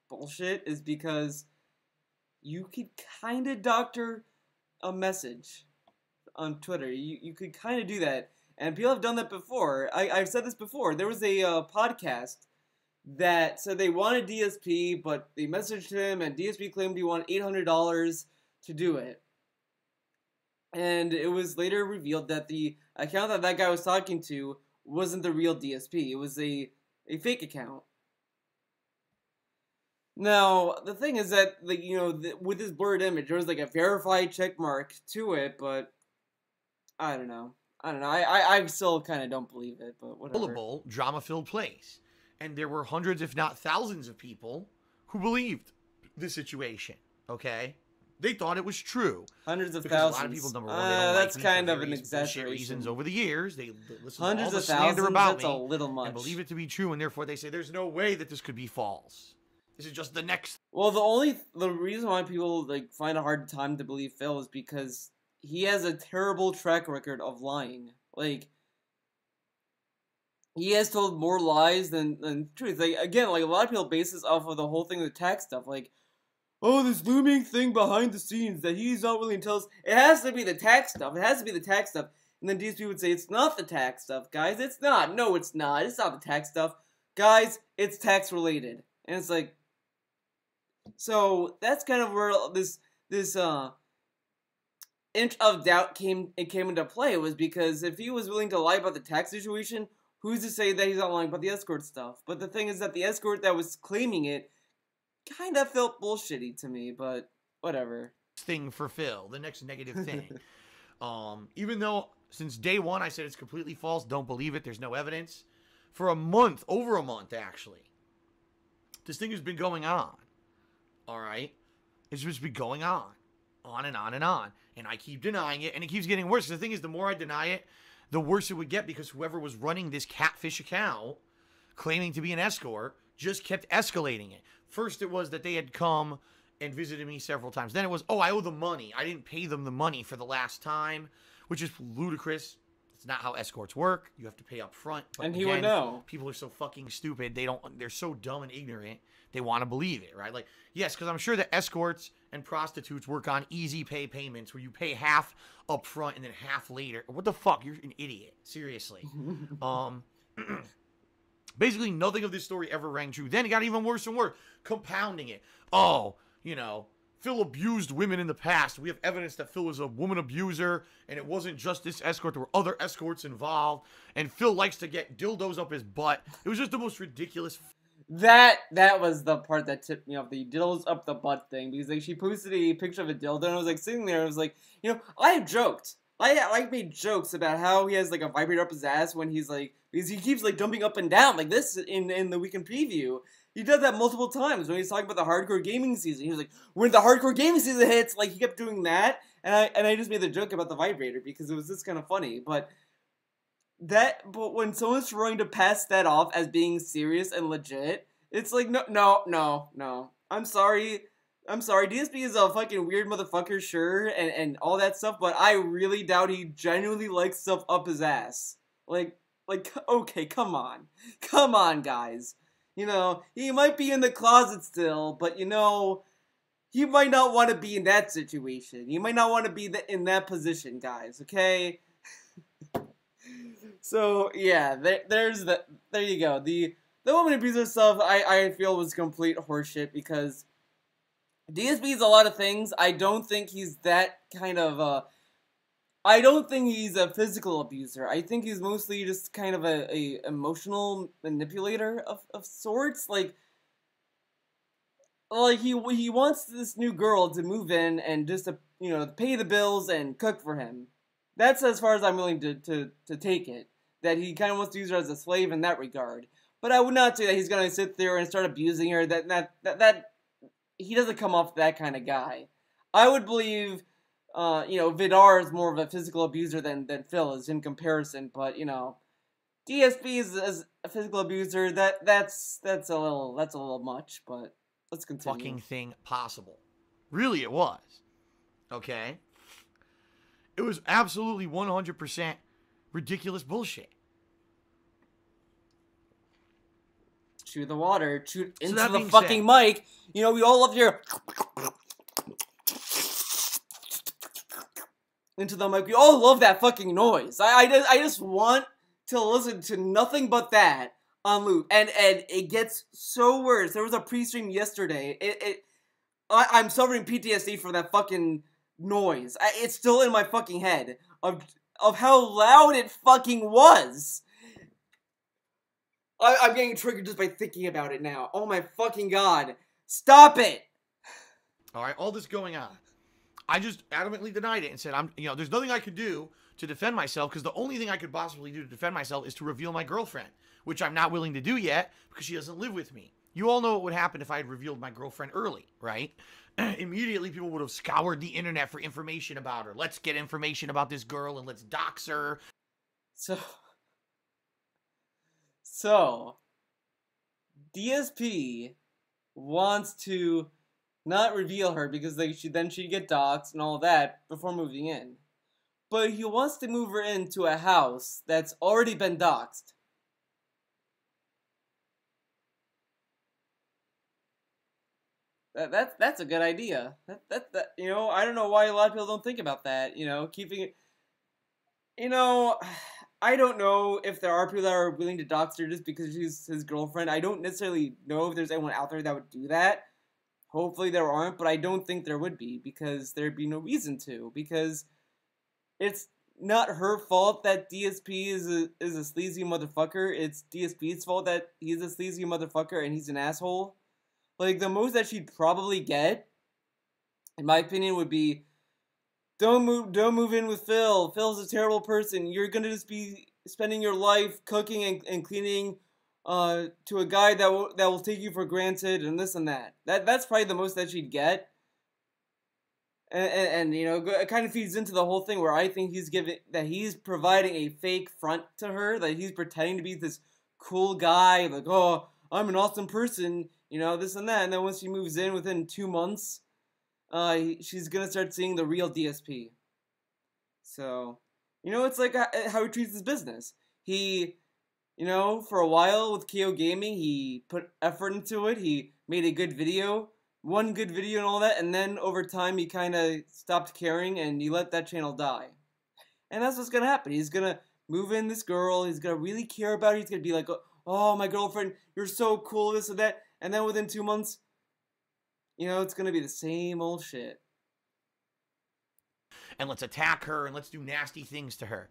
bullshit, is because you could kind of doctor a message on Twitter. You could kind of do that. And people have done that before. I've said this before. There was a podcast that said they wanted DSP, but they messaged him, and DSP claimed he wanted $800 to do it. And it was later revealed that the account that guy was talking to wasn't the real DSP. It was a fake account. Now, the thing is that, like, you know, with this blurred image, there was, like, a verified check mark to it, but I don't know. I still kind of don't believe it, but whatever. Drama-filled place. And there were hundreds, if not thousands of people who believed the situation, okay? They thought it was true. Hundreds of because thousands. A lot of people, number one, they don't that's like kind me of for an various bullshit exaggeration. reasons over the years. They listen Hundreds to all of the slander thousands, about that's me a little much. and believe it to be true, and therefore they say there's no way that this could be false. This is just the next. Well, the reason why people like find a hard time to believe Phil is because he has a terrible track record of lying. Like, he has told more lies than truth. Like, again, like, a lot of people base this off of the whole thing with tax stuff. Like, oh, this looming thing behind the scenes that he's not willing to tell us. It has to be the tax stuff. It has to be the tax stuff. And then DSP would say, it's not the tax stuff, guys. It's not. No, it's not. It's not the tax stuff. Guys, it's tax related. And it's like, so that's kind of where this inch of doubt came into play, was because if he was willing to lie about the tax situation, who's to say that he's not lying about the escort stuff? But the thing is that the escort that was claiming it kind of felt bullshitty to me, but whatever. Thing for Phil, the next negative thing. Even though since day one I said it's completely false, don't believe it, there's no evidence. For a month, over a month actually, this thing has been going on. All right? It's just been going on and on and on. And I keep denying it, and it keeps getting worse. The thing is, the more I deny it, the worse it would get, because whoever was running this catfish account, claiming to be an escort, just kept escalating it. First, it was that they had come and visited me several times. Then it was, oh, I owe them money. I didn't pay them the money for the last time, which is ludicrous. It's not how escorts work. You have to pay up front. But and he would know. People are so fucking stupid. They're so dumb and ignorant. They want to believe it, right? Like, yes, because I'm sure that escorts and prostitutes work on easy pay payments where you pay half up front and then half later. What the fuck? You're an idiot. Seriously. Basically, nothing of this story ever rang true. Then it got even worse and worse, compounding it. Oh, you know, Phil abused women in the past. We have evidence that Phil was a woman abuser, and it wasn't just this escort. There were other escorts involved, and Phil likes to get dildos up his butt. It was just the most ridiculous. That was the part that tipped me off, the dildos up the butt thing, because like she posted a picture of a dildo, and I was like sitting there, I was like, you know, I have joked. I made jokes about how he has like a vibrator up his ass when he's like, because he keeps like jumping up and down like this in the weekend preview. He does that multiple times when he's talking about the hardcore gaming season. He was like, when the hardcore gaming season hits, like he kept doing that, and I just made the joke about the vibrator because it was just kind of funny. But when someone's trying to pass that off as being serious and legit, it's like no. I'm sorry. DSP is a fucking weird motherfucker, sure, and all that stuff, but I really doubt he genuinely likes stuff up his ass. Like, okay, come on, guys. You know, he might be in the closet still, but you know, he might not want to be in that situation. He might not want to be in that position, guys, okay? So, yeah, there you go. The woman abuser stuff, I feel was complete horseshit, because DSP is a lot of things. I don't think he's that kind of, I don't think he's a physical abuser. I think he's mostly just kind of a emotional manipulator of sorts. Like he wants this new girl to move in and just to, you know, pay the bills and cook for him. That's as far as I'm willing to take it. That he kind of wants to use her as a slave in that regard. But I would not say that he's gonna sit there and start abusing her. That he doesn't come off that kind of guy. I would believe, you know, Vidar is more of a physical abuser than Phil is in comparison. But you know, DSP is a physical abuser. That's a little much. But let's continue. Fucking thing possible. Really, it was. Okay. It was absolutely 100% ridiculous bullshit. Chew the water. Chew into the fucking mic. You know, we all love your into the mic. We all love that fucking noise. I just want to listen to nothing but that on loop. And it gets so worse. There was a pre-stream yesterday. I'm suffering PTSD for that fucking noise. It's still in my fucking head of how loud it fucking was. I'm getting triggered just by thinking about it now. Oh my fucking god. Stop it! All right, all this going on. I just adamantly denied it and said, there's nothing I could do to defend myself because the only thing I could possibly do to defend myself is to reveal my girlfriend, which I'm not willing to do yet because she doesn't live with me. You all know what would happen if I had revealed my girlfriend early, right? Immediately, people would have scoured the internet for information about her. Let's get information about this girl and let's dox her. So, DSP wants to not reveal her because she'd get doxxed and all that before moving in. But he wants to move her into a house that's already been doxxed. That's a good idea. That I don't know why a lot of people don't think about that. Keeping it. I don't know if there are people that are willing to dox her just because she's his girlfriend. I don't necessarily know if there's anyone out there that would do that. Hopefully there aren't, but I don't think there would be because there'd be no reason to. Because it's not her fault that DSP is a sleazy motherfucker. It's DSP's fault that he's a sleazy motherfucker and he's an asshole. Like, the most that she'd probably get, in my opinion, would be, don't move in with Phil. Phil's a terrible person. You're gonna just be spending your life cooking and cleaning to a guy that will take you for granted and this and that. That's probably the most that she'd get. And it kind of feeds into the whole thing where I think he's providing a fake front to her, that he's pretending to be this cool guy, like, oh, I'm an awesome person, this and that. And then once she moves in within 2 months, she's gonna start seeing the real DSP. So, it's like how he treats his business. He, for a while with KO Gaming, he put effort into it. He made one good video and all that, and then over time he kind of stopped caring and he let that channel die. And that's what's gonna happen. He's gonna move in this girl. He's gonna really care about her. He's gonna be like, oh, my girlfriend, you're so cool, this and that. And then within 2 months, it's gonna be the same old shit. And let's attack her and let's do nasty things to her.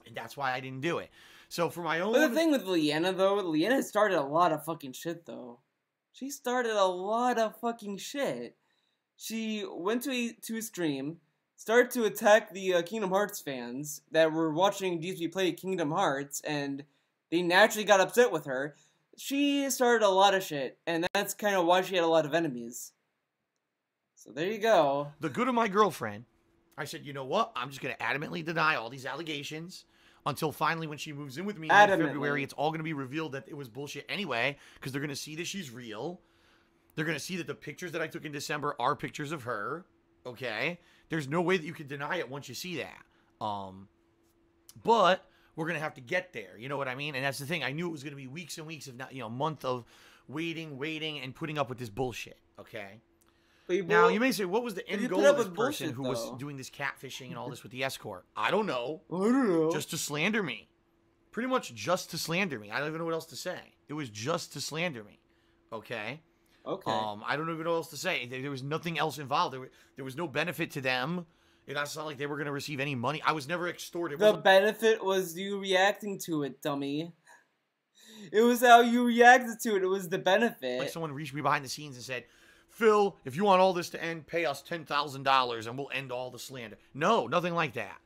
And that's why I didn't do it. So for my own... But the thing with Leanna, though, Leanna started a lot of fucking shit, though. She started a lot of fucking shit. She went to a stream, started to attack the Kingdom Hearts fans that were watching DSP play Kingdom Hearts, and they naturally got upset with her. She started a lot of shit, and that's kind of why she had a lot of enemies. So there you go. The good of my girlfriend, I said, you know what? I'm just going to adamantly deny all these allegations until finally when she moves in with me in February, it's all going to be revealed that it was bullshit anyway, because they're going to see that she's real. They're going to see that the pictures that I took in December are pictures of her, okay? There's no way that you can deny it once you see that. But we're going to have to get there, you know what I mean? And that's the thing. I knew it was going to be weeks and weeks, if not, a month of waiting, and putting up with this bullshit, okay? Now, you may say, what was the end goal of this person who was doing this catfishing and all this with the escort? I don't know. Just to slander me. Pretty much just to slander me. I don't even know what else to say. It was just to slander me. Okay? Okay. I don't even know what else to say. There was nothing else involved. There was no benefit to them. It's not like they were going to receive any money. I was never extorted. The benefit was you reacting to it, dummy. It was how you reacted to it. It was the benefit. Like someone reached me behind the scenes and said, Phil, if you want all this to end, pay us $10,000 and we'll end all the slander. No, nothing like that.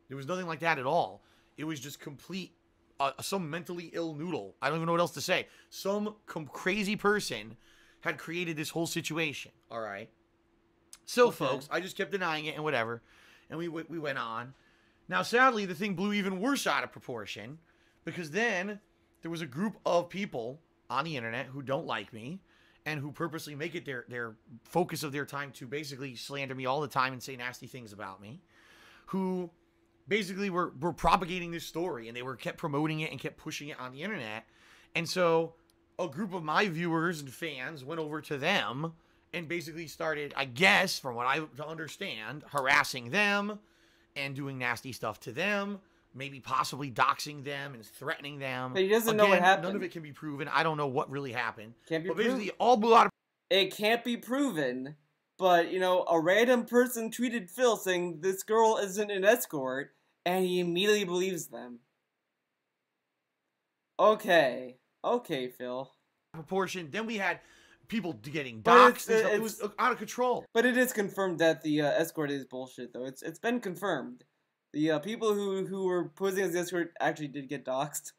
There was nothing like that at all. It was just complete, some mentally ill noodle. I don't even know what else to say. Some crazy person had created this whole situation. All right. So, folks, I just kept denying it and whatever. And we went on. Now, sadly, the thing blew even worse out of proportion. Because then there was a group of people on the internet who don't like me. And who purposely make it their focus of their time to basically slander me all the time and say nasty things about me. Who basically were propagating this story. And they kept promoting it and kept pushing it on the internet. And so a group of my viewers and fans went over to them and basically started, I guess, from what I understand, harassing them and doing nasty stuff to them. Maybe possibly doxing them and threatening them. But he doesn't know what happened. None of it can be proven. I don't know what really happened. Can't be proven. But basically, all blew out of... It can't be proven, but, a random person tweeted Phil saying this girl isn't an escort, and he immediately believes them. Okay. Okay, Phil. Proportion. Then we had people getting But doxxed and stuff. It was out of control. But it is confirmed that the escort is bullshit, though. It's been confirmed. The people who were posing as the escort actually did get doxxed.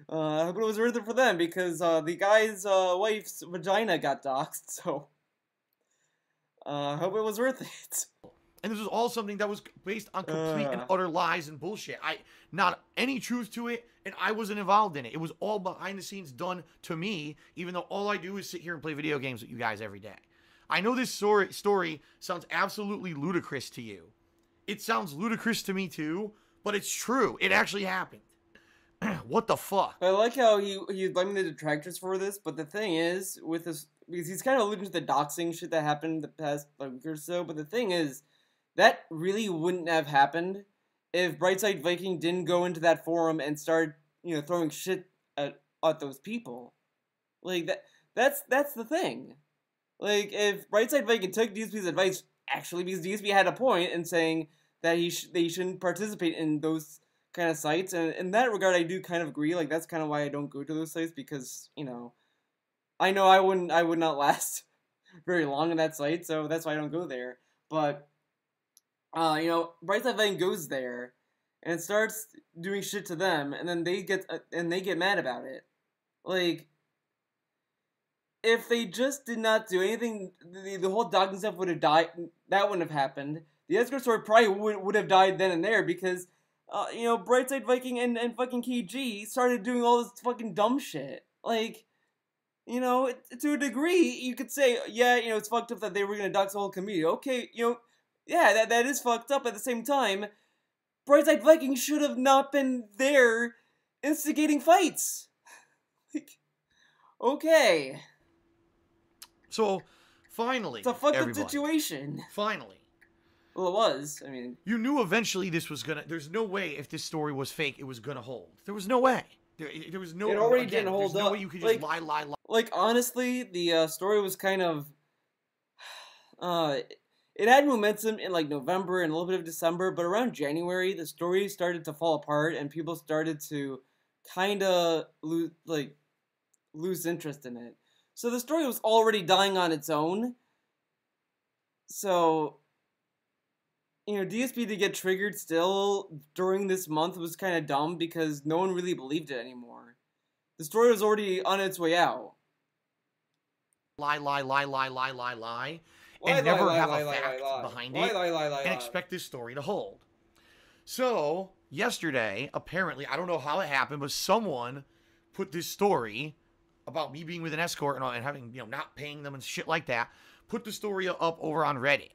But it was worth it for them because the guy's wife's vagina got doxxed, so I hope it was worth it. And this was all something that was based on complete and utter lies and bullshit. Not any truth to it, and I wasn't involved in it. It was all behind the scenes done to me, even though all I do is sit here and play video games with you guys every day. I know this story sounds absolutely ludicrous to you. It sounds ludicrous to me too, but it's true. It actually happened. What the fuck? I like how he's blaming the detractors for this, but the thing is, with this, because he's kind of alluding to the doxing shit that happened the past week or so, but the thing is, that really wouldn't have happened if Brightside Viking didn't go into that forum and start, throwing shit at those people. Like, that's the thing. Like, if Brightside Viking took DSP's advice, actually, because DSP had a point in saying that they shouldn't participate in those kind of sites, and in that regard, I do kind of agree. Like, that's kind of why I don't go to those sites, because, I know I would not last very long in that site, so that's why I don't go there. But, Brightside Viking goes there, and starts doing shit to them, and then they get mad about it. Like, if they just did not do anything, the whole dogging stuff would have died. That wouldn't have happened. The escort story probably would have died then and there because, Brightside Viking and fucking KG started doing all this fucking dumb shit. Like, to a degree, you could say, yeah, it's fucked up that they were gonna dox the whole community. Okay, yeah, that is fucked up. At the same time, Brightside Viking should have not been there instigating fights. Like, okay. So, finally, it's a fucked up situation. Finally. Well, it was. I mean, you knew eventually this was gonna. There's no way if this story was fake, it was gonna hold. There was no way. There was no. It already didn't hold up. There's no way you could just lie. Like, honestly, the story was kind of. It had momentum in like November and a little bit of December, but around January, the story started to fall apart, and people started to kind of lose interest in it. So the story was already dying on its own. So, DSP to get triggered still during this month was kind of dumb because no one really believed it anymore. The story was already on its way out. Lie. And never have a fact behind it and expect this story to hold. So, yesterday, apparently, I don't know how it happened, but someone put this story about me being with an escort and having, not paying them and shit like that, put the story up over on Reddit.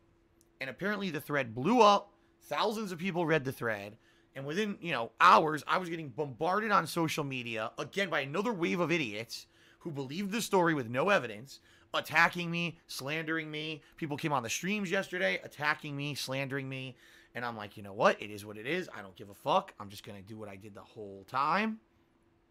And apparently the thread blew up. Thousands of people read the thread. And within, hours, I was getting bombarded on social media, again, by another wave of idiots who believed the story with no evidence, attacking me, slandering me. People came on the streams yesterday, attacking me, slandering me. And I'm like, you know what? It is what it is. I don't give a fuck. I'm just going to do what I did the whole time.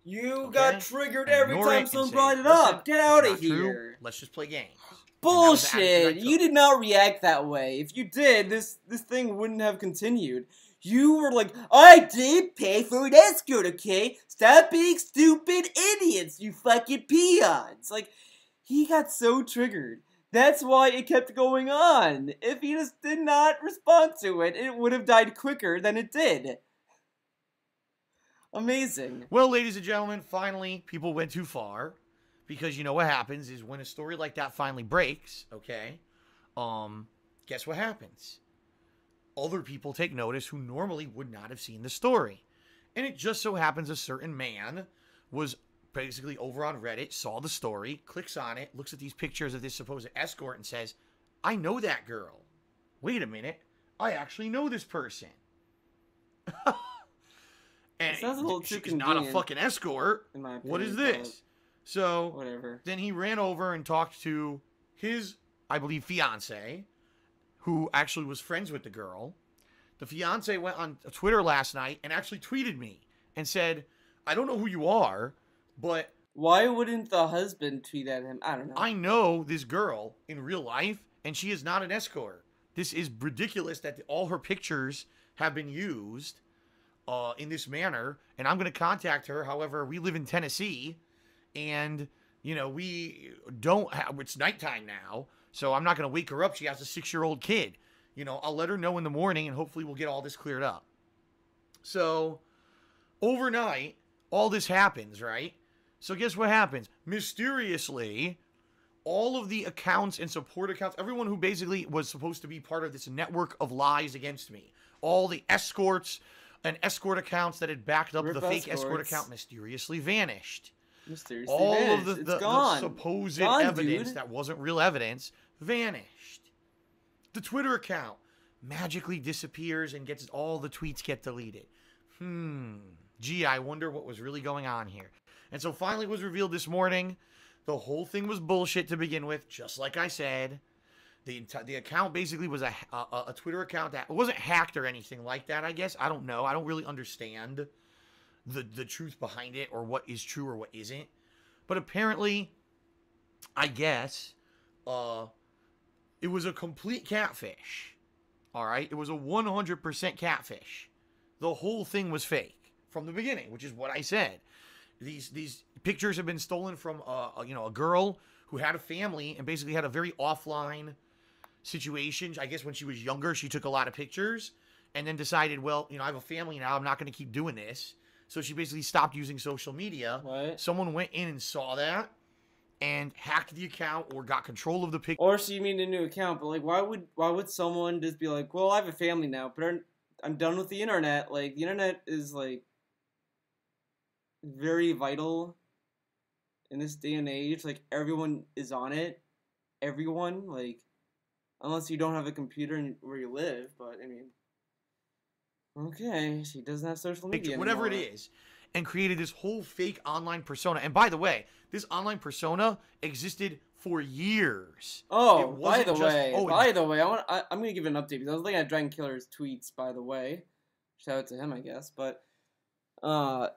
You got triggered every time someone brought it up. Get out of here. True. Let's just play games. Bullshit. You did not react that way. If you did, this thing wouldn't have continued. You were like, I did pay for an escort, okay? Stop being stupid idiots, you fucking peons. Like, he got so triggered. That's why it kept going on. If he just did not respond to it, it would have died quicker than it did. Amazing. Well, ladies and gentlemen, finally, people went too far. Because you know what happens is when a story like that finally breaks, okay, guess what happens? Other people take notice who normally would not have seen the story. And it just so happens a certain man was basically over on Reddit, saw the story, clicks on it, looks at these pictures of this supposed escort and says, I know that girl. Wait a minute. I actually know this person. And she's not a fucking escort. In my opinion, what is this? So, whatever. Then he ran over and talked to his, I believe, fiance, who actually was friends with the girl. The fiance went on Twitter last night and actually tweeted me and said, I don't know who you are, but... Why wouldn't the husband tweet at him? I don't know. I know this girl in real life, and she is not an escort. This is ridiculous that all her pictures have been used in this manner, and I'm going to contact her. However, we live in Tennessee, and you know, we don't have, it's nighttime now, so I'm not going to wake her up. She has a 6-year-old kid. You know, I'll let her know in the morning, and hopefully we'll get all this cleared up. So, overnight, all this happens, right? So guess what happens? Mysteriously, all of the accounts and support accounts, everyone who basically was supposed to be part of this network of lies against me, all the escorts and escort accounts that had backed up the fake escort account mysteriously vanished. All of the supposed evidence that wasn't real evidence vanished. The Twitter account magically disappears and gets all the tweets get deleted. Gee, I wonder what was really going on here. And so finally it was revealed this morning. The whole thing was bullshit to begin with, just like I said. The account basically was a Twitter account that wasn't hacked or anything like that, I guess. I don't know. I don't really understand the truth behind it or what is true or what isn't. But apparently, I guess, it was a complete catfish. All right? It was a 100% catfish. The whole thing was fake from the beginning, which is what I said. These pictures have been stolen from a girl who had a family and basically had a very offline situation. I guess when she was younger, she took a lot of pictures and then decided, well, you know, I have a family now. I'm not going to keep doing this. So she basically stopped using social media. What? Someone went in and saw that and hacked the account or got control of the picture. Or she made a new account, but like, why would someone just be like, well, I have a family now, but I'm done with the internet. Like, the internet is like very vital in this day and age. Like, everyone is on it. Everyone, like, unless you don't have a computer where you live, but I mean, okay, she doesn't have social media whatever anymore. it is, and created this whole fake online persona. And by the way, this online persona existed for years. Oh, by the way, I'm gonna give an update because I was looking at Dragon Killer's tweets. By the way, shout out to him, I guess. But DSP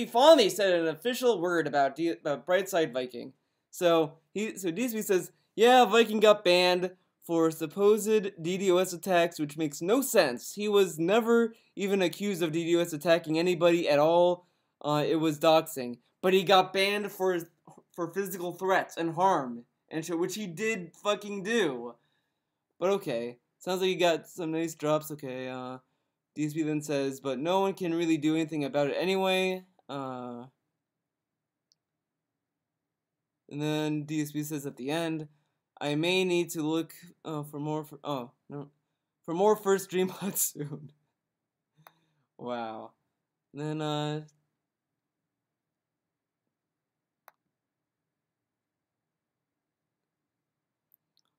finally said an official word about Brightside Viking. So DSP says, yeah, Viking got banned for supposed DDoS attacks, which makes no sense. He was never even accused of DDoS attacking anybody at all. It was doxing, but he got banned for physical threats and harm, and shit, which he did fucking do. But okay, sounds like he got some nice drops. Okay, DSP then says, but no one can really do anything about it anyway. And then DSP says at the end, I may need to look for more first stream mods soon. Wow. And then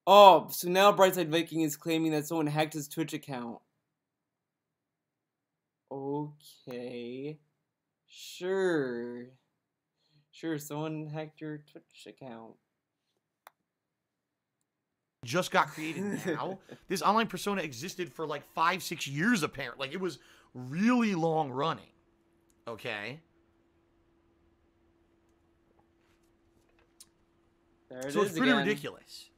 oh, so now Brightside Viking is claiming that someone hacked his Twitch account. Okay. Sure, someone hacked your Twitch account. Just got created now. This online persona existed for like 5-6 years apparently. Like, it was really long running. Okay? So it's pretty ridiculous.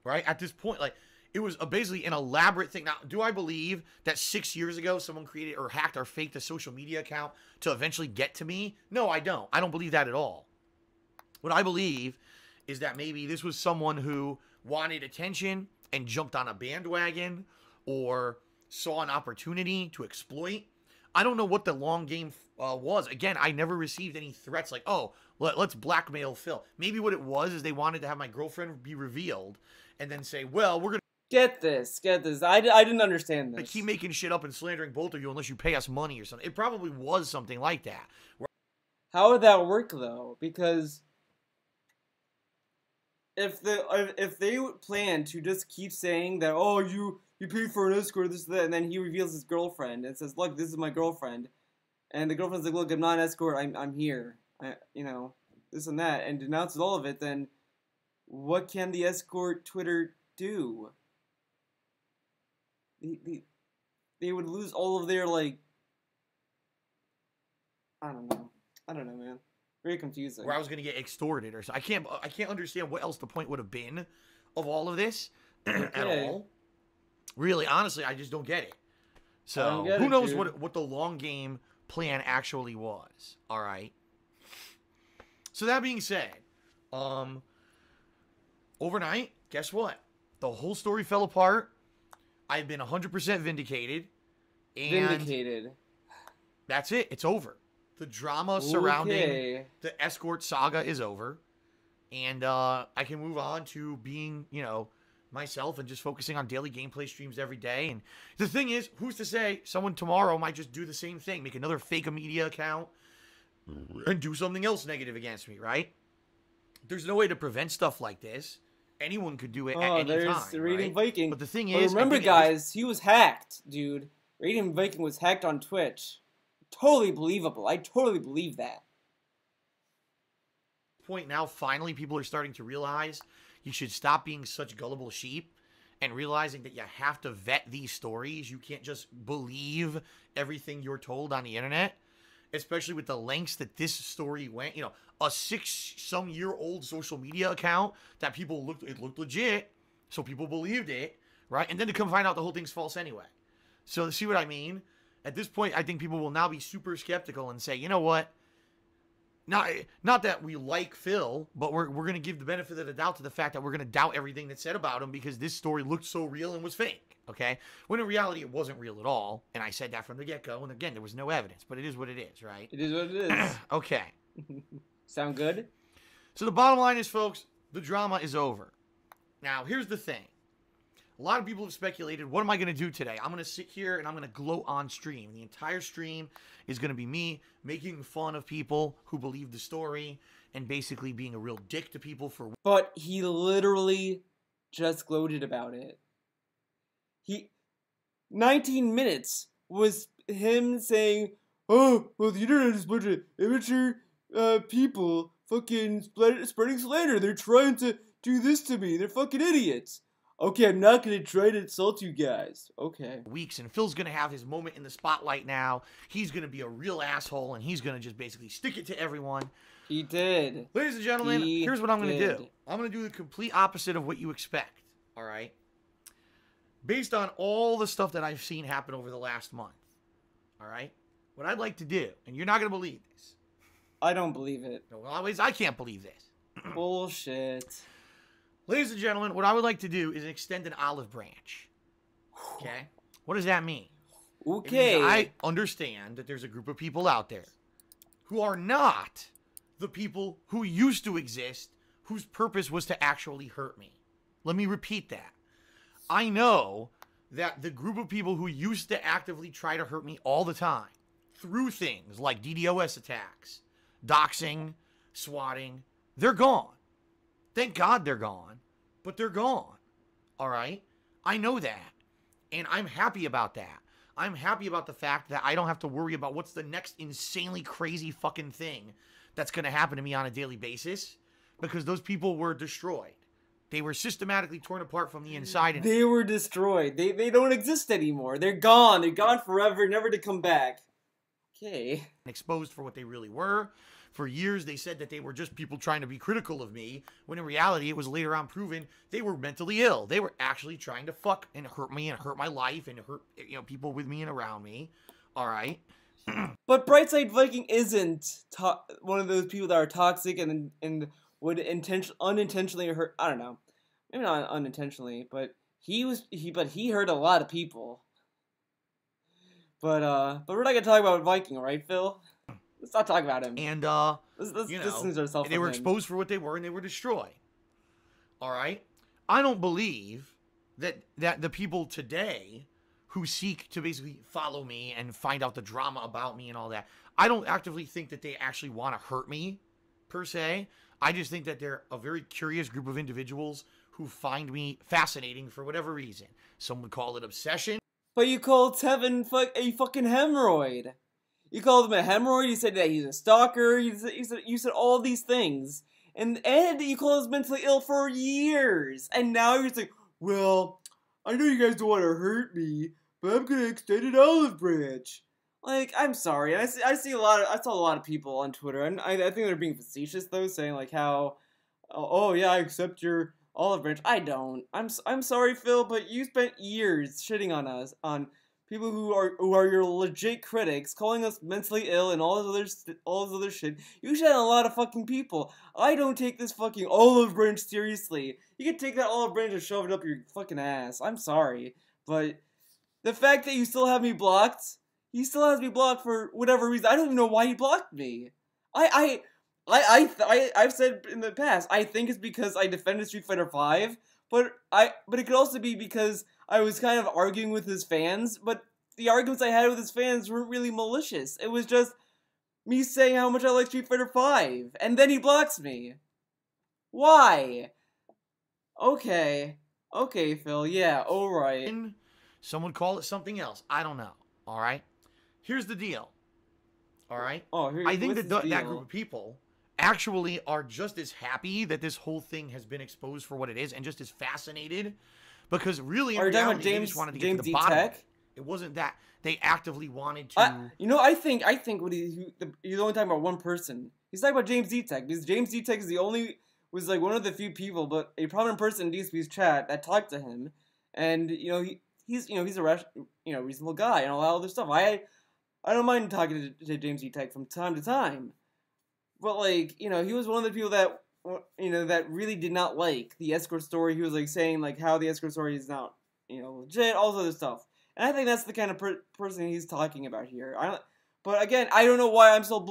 Right? At this point, like, it was basically an elaborate thing. Now, do I believe that 6 years ago someone created or hacked or faked a social media account to eventually get to me? No, I don't. I don't believe that at all. What I believe is that maybe this was someone who wanted attention and jumped on a bandwagon or saw an opportunity to exploit. I don't know what the long game was. Again, I never received any threats like, oh, let's blackmail Phil. Maybe what it was is they wanted to have my girlfriend be revealed and then say, well, we're going to Get this. I didn't understand this. keep making shit up and slandering both of you unless you pay us money or something. It probably was something like that. How would that work, though? Because if they plan to just keep saying that, oh, you paid for an escort, this, that, and then he reveals his girlfriend and says, look, this is my girlfriend, and the girlfriend's like, look, I'm not an escort, I'm here, this and that, and denounces all of it, then what can the escort Twitter do? They would lose all of their, like, I don't know, man. Very confusing. Where I was going to get extorted or so. I can't understand what else the point would have been of all of this at all. Really, honestly, I just don't get it. So, who knows what the long game plan actually was. All right. So that being said, overnight, guess what? The whole story fell apart. I've been 100% vindicated. And Vindicated. That's it. It's over. The drama surrounding the escort saga is over. And I can move on to being, myself and just focusing on daily gameplay streams every day. And the thing is, who's to say someone tomorrow might just do the same thing, make another fake media account and do something else negative against me, right? There's no way to prevent stuff like this. Anyone could do it at any time. There's Raiding Viking. But the thing is, remember, guys, he was hacked, dude. Raiding Viking was hacked on Twitch. Totally believable. I totally believe that. Point now, finally, people are starting to realize you should stop being such gullible sheep and realizing that you have to vet these stories. You can't just believe everything you're told on the internet, especially with the lengths that this story went. A 6-some-year-old social media account that it looked legit, so people believed it, right? And then to come find out the whole thing's false anyway. So see what I mean? At this point, I think people will now be super skeptical and say, you know what? Not that we like Phil, but we're going to give the benefit of the doubt to the fact that we're going to doubt everything that's said about him because this story looked so real and was fake, okay? When in reality, it wasn't real at all, and I said that from the get-go, and again, there was no evidence, but it is what it is, right? It is what it is. Okay. Sound good? So the bottom line is, folks, the drama is over. Now, here's the thing. A lot of people have speculated, what am I going to do today? I'm going to sit here and I'm going to gloat on stream. The entire stream is going to be me making fun of people who believe the story and basically being a real dick to people for... But he literally just gloated about it. 19 minutes was him saying, oh, well, the internet is a bunch of immature people fucking spreading slander. They're trying to do this to me. They're fucking idiots. Okay, I'm not going to try to insult you guys. Okay. Weeks, and Phil's going to have his moment in the spotlight now. He's going to be a real asshole, and he's going to just basically stick it to everyone. He did. Ladies and gentlemen, here's what I'm going to do. I'm going to do the complete opposite of what you expect, all right? Based on all the stuff that I've seen happen over the last month, all right? What I'd like to do, and you're not going to believe this. I don't believe it. No, always, I can't believe this. Bullshit. Ladies and gentlemen, what I would like to do is extend an olive branch. Okay? What does that mean? Okay. I understand that there's a group of people out there who are not the people who used to exist, whose purpose was to actually hurt me. Let me repeat that. I know that the group of people who used to actively try to hurt me all the time through things like DDoS attacks, doxing, swatting, they're gone. Thank God they're gone, but they're gone, all right? I know that, and I'm happy about that. I'm happy about the fact that I don't have to worry about what's the next insanely crazy fucking thing that's going to happen to me on a daily basis, because those people were destroyed. They were systematically torn apart from the inside. And they were destroyed. They don't exist anymore. They're gone. They're gone forever, never to come back. Okay. Exposed for what they really were. For years, they said that they were just people trying to be critical of me, when in reality, it was later on proven they were mentally ill. They were actually trying to fuck and hurt me and hurt my life and hurt, people with me and around me. All right? But Brightside Viking isn't one of those people that are toxic and would unintentionally hurt. I don't know, maybe not unintentionally, but he hurt a lot of people. But we're not gonna talk about Viking, right, Phil? Let's not talk about him. And, let's distance ourselves they from were him. exposed for what they were, and they were destroyed. All right? I don't believe that the people today who seek to basically follow me and find out the drama about me and all that, I don't actively think that they actually want to hurt me, per se. I just think that they're a very curious group of individuals who find me fascinating for whatever reason. Some would call it obsession. But you called Tevin a fucking hemorrhoid. You called him a hemorrhoid, you said that he's a stalker, you said all these things. And you called him mentally ill for years. And now you're saying, well, I know you guys don't want to hurt me, but I'm gonna extend an olive branch. Like, I'm sorry. I saw a lot of people on Twitter, and I think they're being facetious though, saying like how, oh yeah, I accept your olive branch. I don't. I'm sorry, Phil, but you spent years shitting on us, on people who are your legit critics, calling us mentally ill and all this other shit. You shit on a lot of fucking people. I don't take this fucking olive branch seriously. You can take that olive branch and shove it up your fucking ass. I'm sorry, but the fact that you still have me blocked, he still has me blocked for whatever reason. I don't even know why he blocked me. I've said in the past, I think it's because I defended Street Fighter V, but it could also be because I was kind of arguing with his fans, but the arguments I had with his fans weren't really malicious. It was just me saying how much I like Street Fighter V, and then he blocks me. Why? Okay, Phil, yeah, alright. Some would call it something else. I don't know. All right? Here's the deal. All right? I think that that group of people actually are just as happy that this whole thing has been exposed for what it is and just as fascinated because really in reality, they just wanted to get to the bottom of it. It wasn't that they actively wanted to... I think what he's only talking about one person. He's talking about James D-Tech because James D-Tech was like one of the few people, but a prominent person in DSP's chat that talked to him, and he's a reasonable guy and all that other stuff. I don't mind talking to James D-Tech from time to time, but like he was one of the people that that really did not like the escort story. He was like saying like how the escort story is not legit, all this other stuff, and I think that's the kind of person he's talking about here. But again, I don't know why I'm so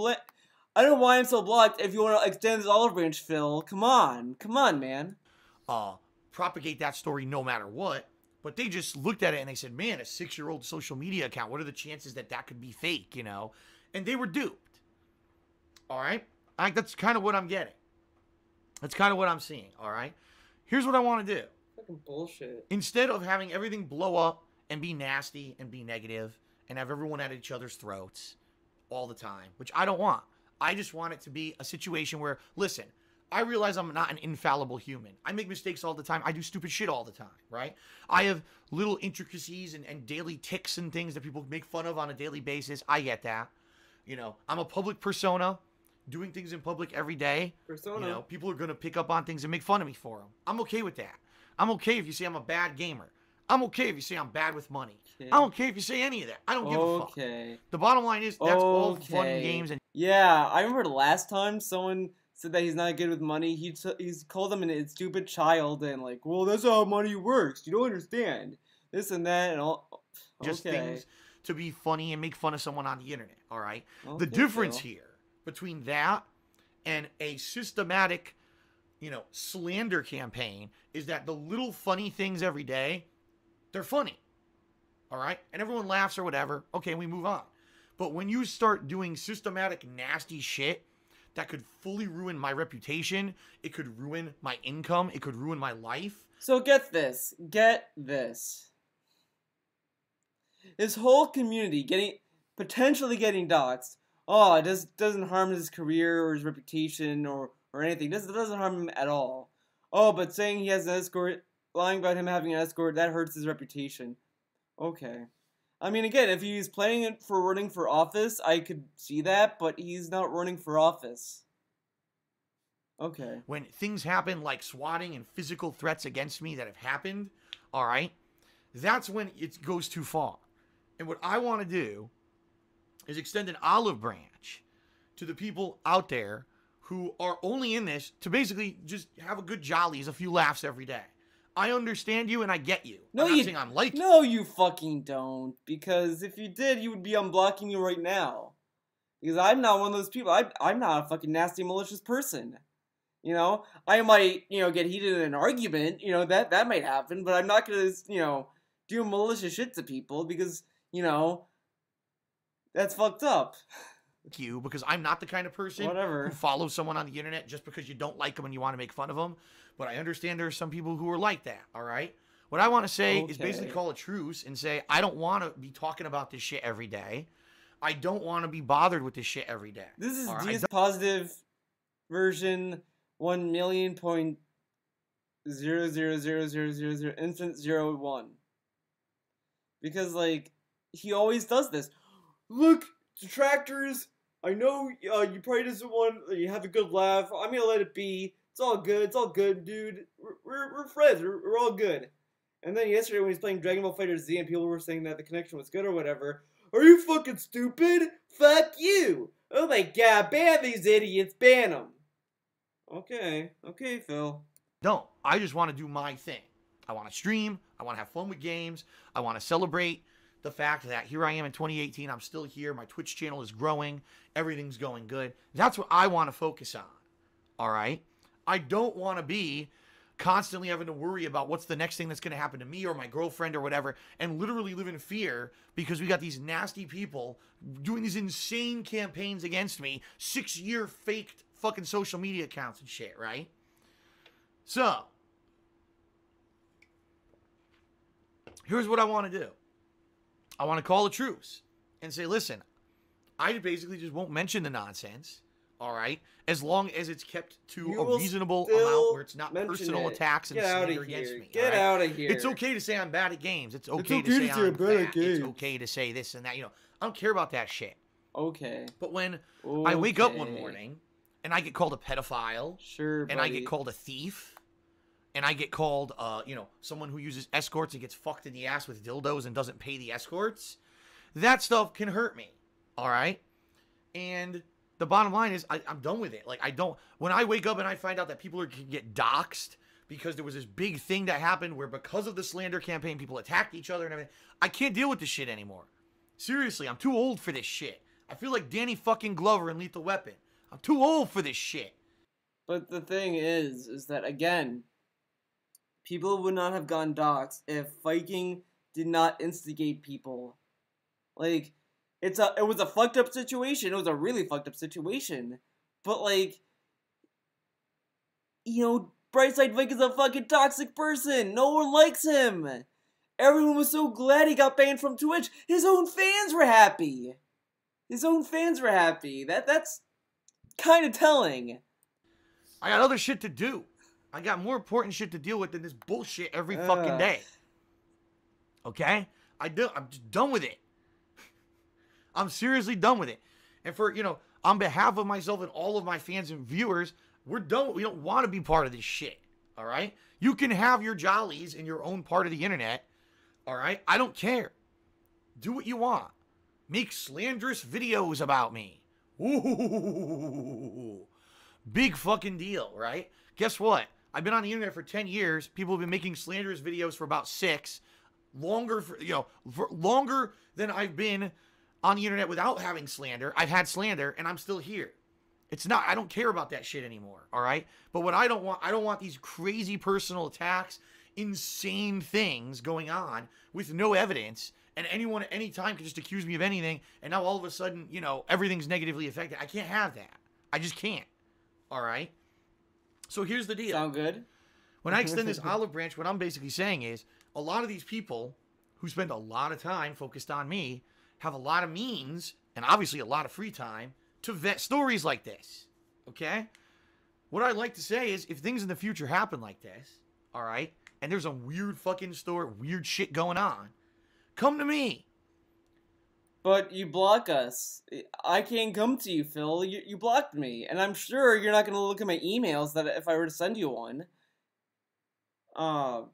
I don't know why I'm so blocked. If you want to extend this olive branch, Phil, come on, man. Propagate that story no matter what. But they just looked at it and they said, man, a 6-year-old social media account, what are the chances that that could be fake, And they were duped. All right? That's kind of what I'm getting. That's kind of what I'm seeing, all right? Here's what I want to do. Fucking bullshit. Instead of having everything blow up and be nasty and be negative and have everyone at each other's throats all the time, which I don't want. I just want it to be a situation where, listen, I realize I'm not an infallible human. I make mistakes all the time. I do stupid shit all the time, right? I have little intricacies and daily tics and things that people make fun of on a daily basis. I get that. I'm a public persona, doing things in public every day. Persona. People are going to pick up on things and make fun of me for them. I'm okay with that. I'm okay if you say I'm a bad gamer. I'm okay if you say I'm bad with money. Okay. I'm okay if you say any of that. I don't give a fuck. The bottom line is that's all fun and games. And yeah, I remember the last time someone said that he's not good with money. He's called him a stupid child and like, well, that's how money works. You don't understand this and that and all. Just things to be funny and make fun of someone on the internet. All right. The difference here between that and a systematic, slander campaign is that the little funny things every day, they're funny. All right. And everyone laughs or whatever. Okay, we move on. But when you start doing systematic nasty shit that could fully ruin my reputation, it could ruin my income, it could ruin my life. So get this. This whole community potentially getting doxxed. Oh, it doesn't harm his career or his reputation or anything. It doesn't harm him at all. Oh, but saying he has an escort, lying about him having an escort, that hurts his reputation. Okay. I mean, again, if he's planning it for running for office, I could see that, but he's not running for office. Okay. When things happen like swatting and physical threats against me that have happened, all right, that's when it goes too far. And what I want to do is extend an olive branch to the people out there who are only in this to basically just have a good jollies, a few laughs every day. I understand you and I get you. No, I'm not saying I'm like you. No, you fucking don't. Because if you did, you would be unblocking me right now. Because I'm not one of those people. I'm not a fucking nasty, malicious person. I might, get heated in an argument. That might happen. But I'm not going to, do malicious shit to people because, that's fucked up. You, because I'm not the kind of person who follows someone on the internet just because you don't like them and you want to make fun of them. But I understand there are some people who are like that, all right? What I want to say is basically call a truce and say, I don't want to be talking about this shit every day. I don't want to be bothered with this shit every day. This is DS positive version 1,000,000.0000000 infant 01. Because, like, he always does this. Look, detractors, I know you probably doesn't want you have a good laugh. I'm gonna let it be. It's all good, dude. We're friends. We're all good. And then yesterday when he was playing Dragon Ball Fighter Z and people were saying that the connection was good or whatever, are you fucking stupid? Fuck you! Oh my god, ban these idiots, ban them! Okay, Phil. No, I just want to do my thing. I want to stream, I want to have fun with games, I want to celebrate the fact that here I am in 2018, I'm still here, my Twitch channel is growing, everything's going good. That's what I want to focus on, all right? I don't want to be constantly having to worry about what's the next thing that's going to happen to me or my girlfriend or whatever, and literally live in fear because we got these nasty people doing these insane campaigns against me, 6-year faked fucking social media accounts and shit, right? So, here's what I want to do. I want to call a truce and say, listen, I basically just won't mention the nonsense, all right? As long as it's kept to a reasonable amount where it's not personal attacks and slander against me. Get out of here. It's okay to say I'm bad at games. It's okay to say I'm bad at games. It's okay to say this and that. You know, I don't care about that shit. Okay. But when I wake up one morning and I get called a pedophile, sure, and I get called a thief, and I get called, you know, someone who uses escorts and gets fucked in the ass with dildos and doesn't pay the escorts, that stuff can hurt me, all right? And the bottom line is I'm done with it. Like, when I wake up and I find out that people can get doxxed because there was this big thing that happened where because of the slander campaign, people attacked each other and everything, I can't deal with this shit anymore. Seriously, I'm too old for this shit. I feel like Danny fucking Glover in Lethal Weapon. I'm too old for this shit. But the thing is that, again, people would not have gone doxxed if Viking did not instigate people. Like, it was a fucked up situation. It was a really fucked up situation. But, like, you know, Brightside Vic is a fucking toxic person. No one likes him. Everyone was so glad he got banned from Twitch. His own fans were happy. That's kind of telling. I got other shit to do. I got more important shit to deal with than this bullshit every fucking day. Okay? I'm just done with it. I'm seriously done with it. And for, you know, on behalf of myself and all of my fans and viewers, we're done. We don't want to be part of this shit. All right? You can have your jollies in your own part of the internet. All right? I don't care. Do what you want. Make slanderous videos about me. Ooh. Big fucking deal, right? Guess what? I've been on the internet for 10 years. People have been making slanderous videos for about 6. Longer, for longer than I've been on the internet without having slander. I've had slander, and I'm still here. It's not, I don't care about that shit anymore, all right? But what I don't want these crazy personal attacks, insane things going on with no evidence, and anyone at any time can just accuse me of anything, and now all of a sudden, you know, everything's negatively affected. I can't have that. I just can't, all right? So here's the deal. Sound good? When I extend this olive branch, what I'm basically saying is a lot of these people who spend a lot of time focused on me have a lot of means and obviously a lot of free time to vet stories like this, okay? What I'd like to say is if things in the future happen like this, all right, and there's a weird fucking story, weird shit going on, come to me. But you block us. I can't come to you, Phil. You blocked me. And I'm sure you're not going to look at my emails that if I were to send you one. And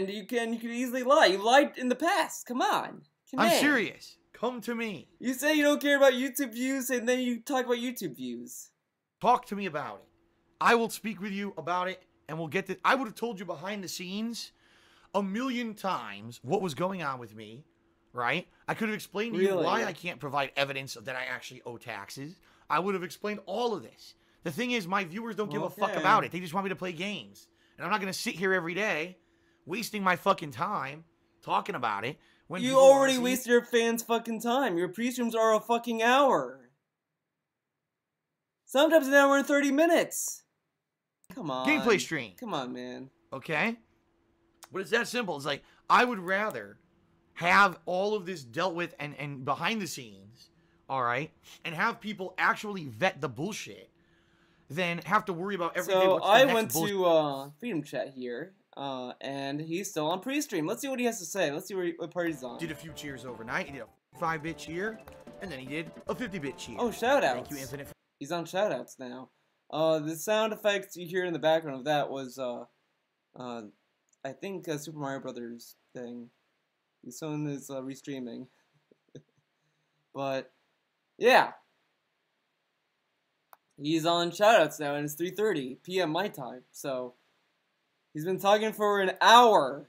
you can easily lie. You lied in the past. Come on. I'm serious. Come to me. You say you don't care about YouTube views, and then you talk about YouTube views. Talk to me about it. I will speak with you about it, and we'll get to... I would have told you behind the scenes a million times what was going on with me. Right? I could have explained to you why I can't provide evidence that I actually owe taxes. I would have explained all of this. The thing is, my viewers don't give a fuck about it. They just want me to play games. And I'm not going to sit here every day wasting my fucking time talking about it. When you already wasted your fans' fucking time. Your pre-streams are a fucking hour. Sometimes an hour and 30 minutes. Come on. Gameplay stream. Come on, man. Okay? But it's that simple. It's like, I would rather have all of this dealt with and behind the scenes, all right, and have people actually vet the bullshit than have to worry about everything. So I went to Freedom Chat here, and he's still on pre-stream. Let's see what he has to say. Let's see what part he's on. Did a few cheers overnight. He did a 5-bit cheer, and then he did a 50-bit cheer. Oh, shoutouts. Thank you, Infinite. He's on shoutouts now. The sound effects you hear in the background of that was I think a Super Mario Brothers thing. Someone is restreaming. But yeah, he's on shoutouts now, and it's 3:30 p.m. my time. So he's been talking for an hour.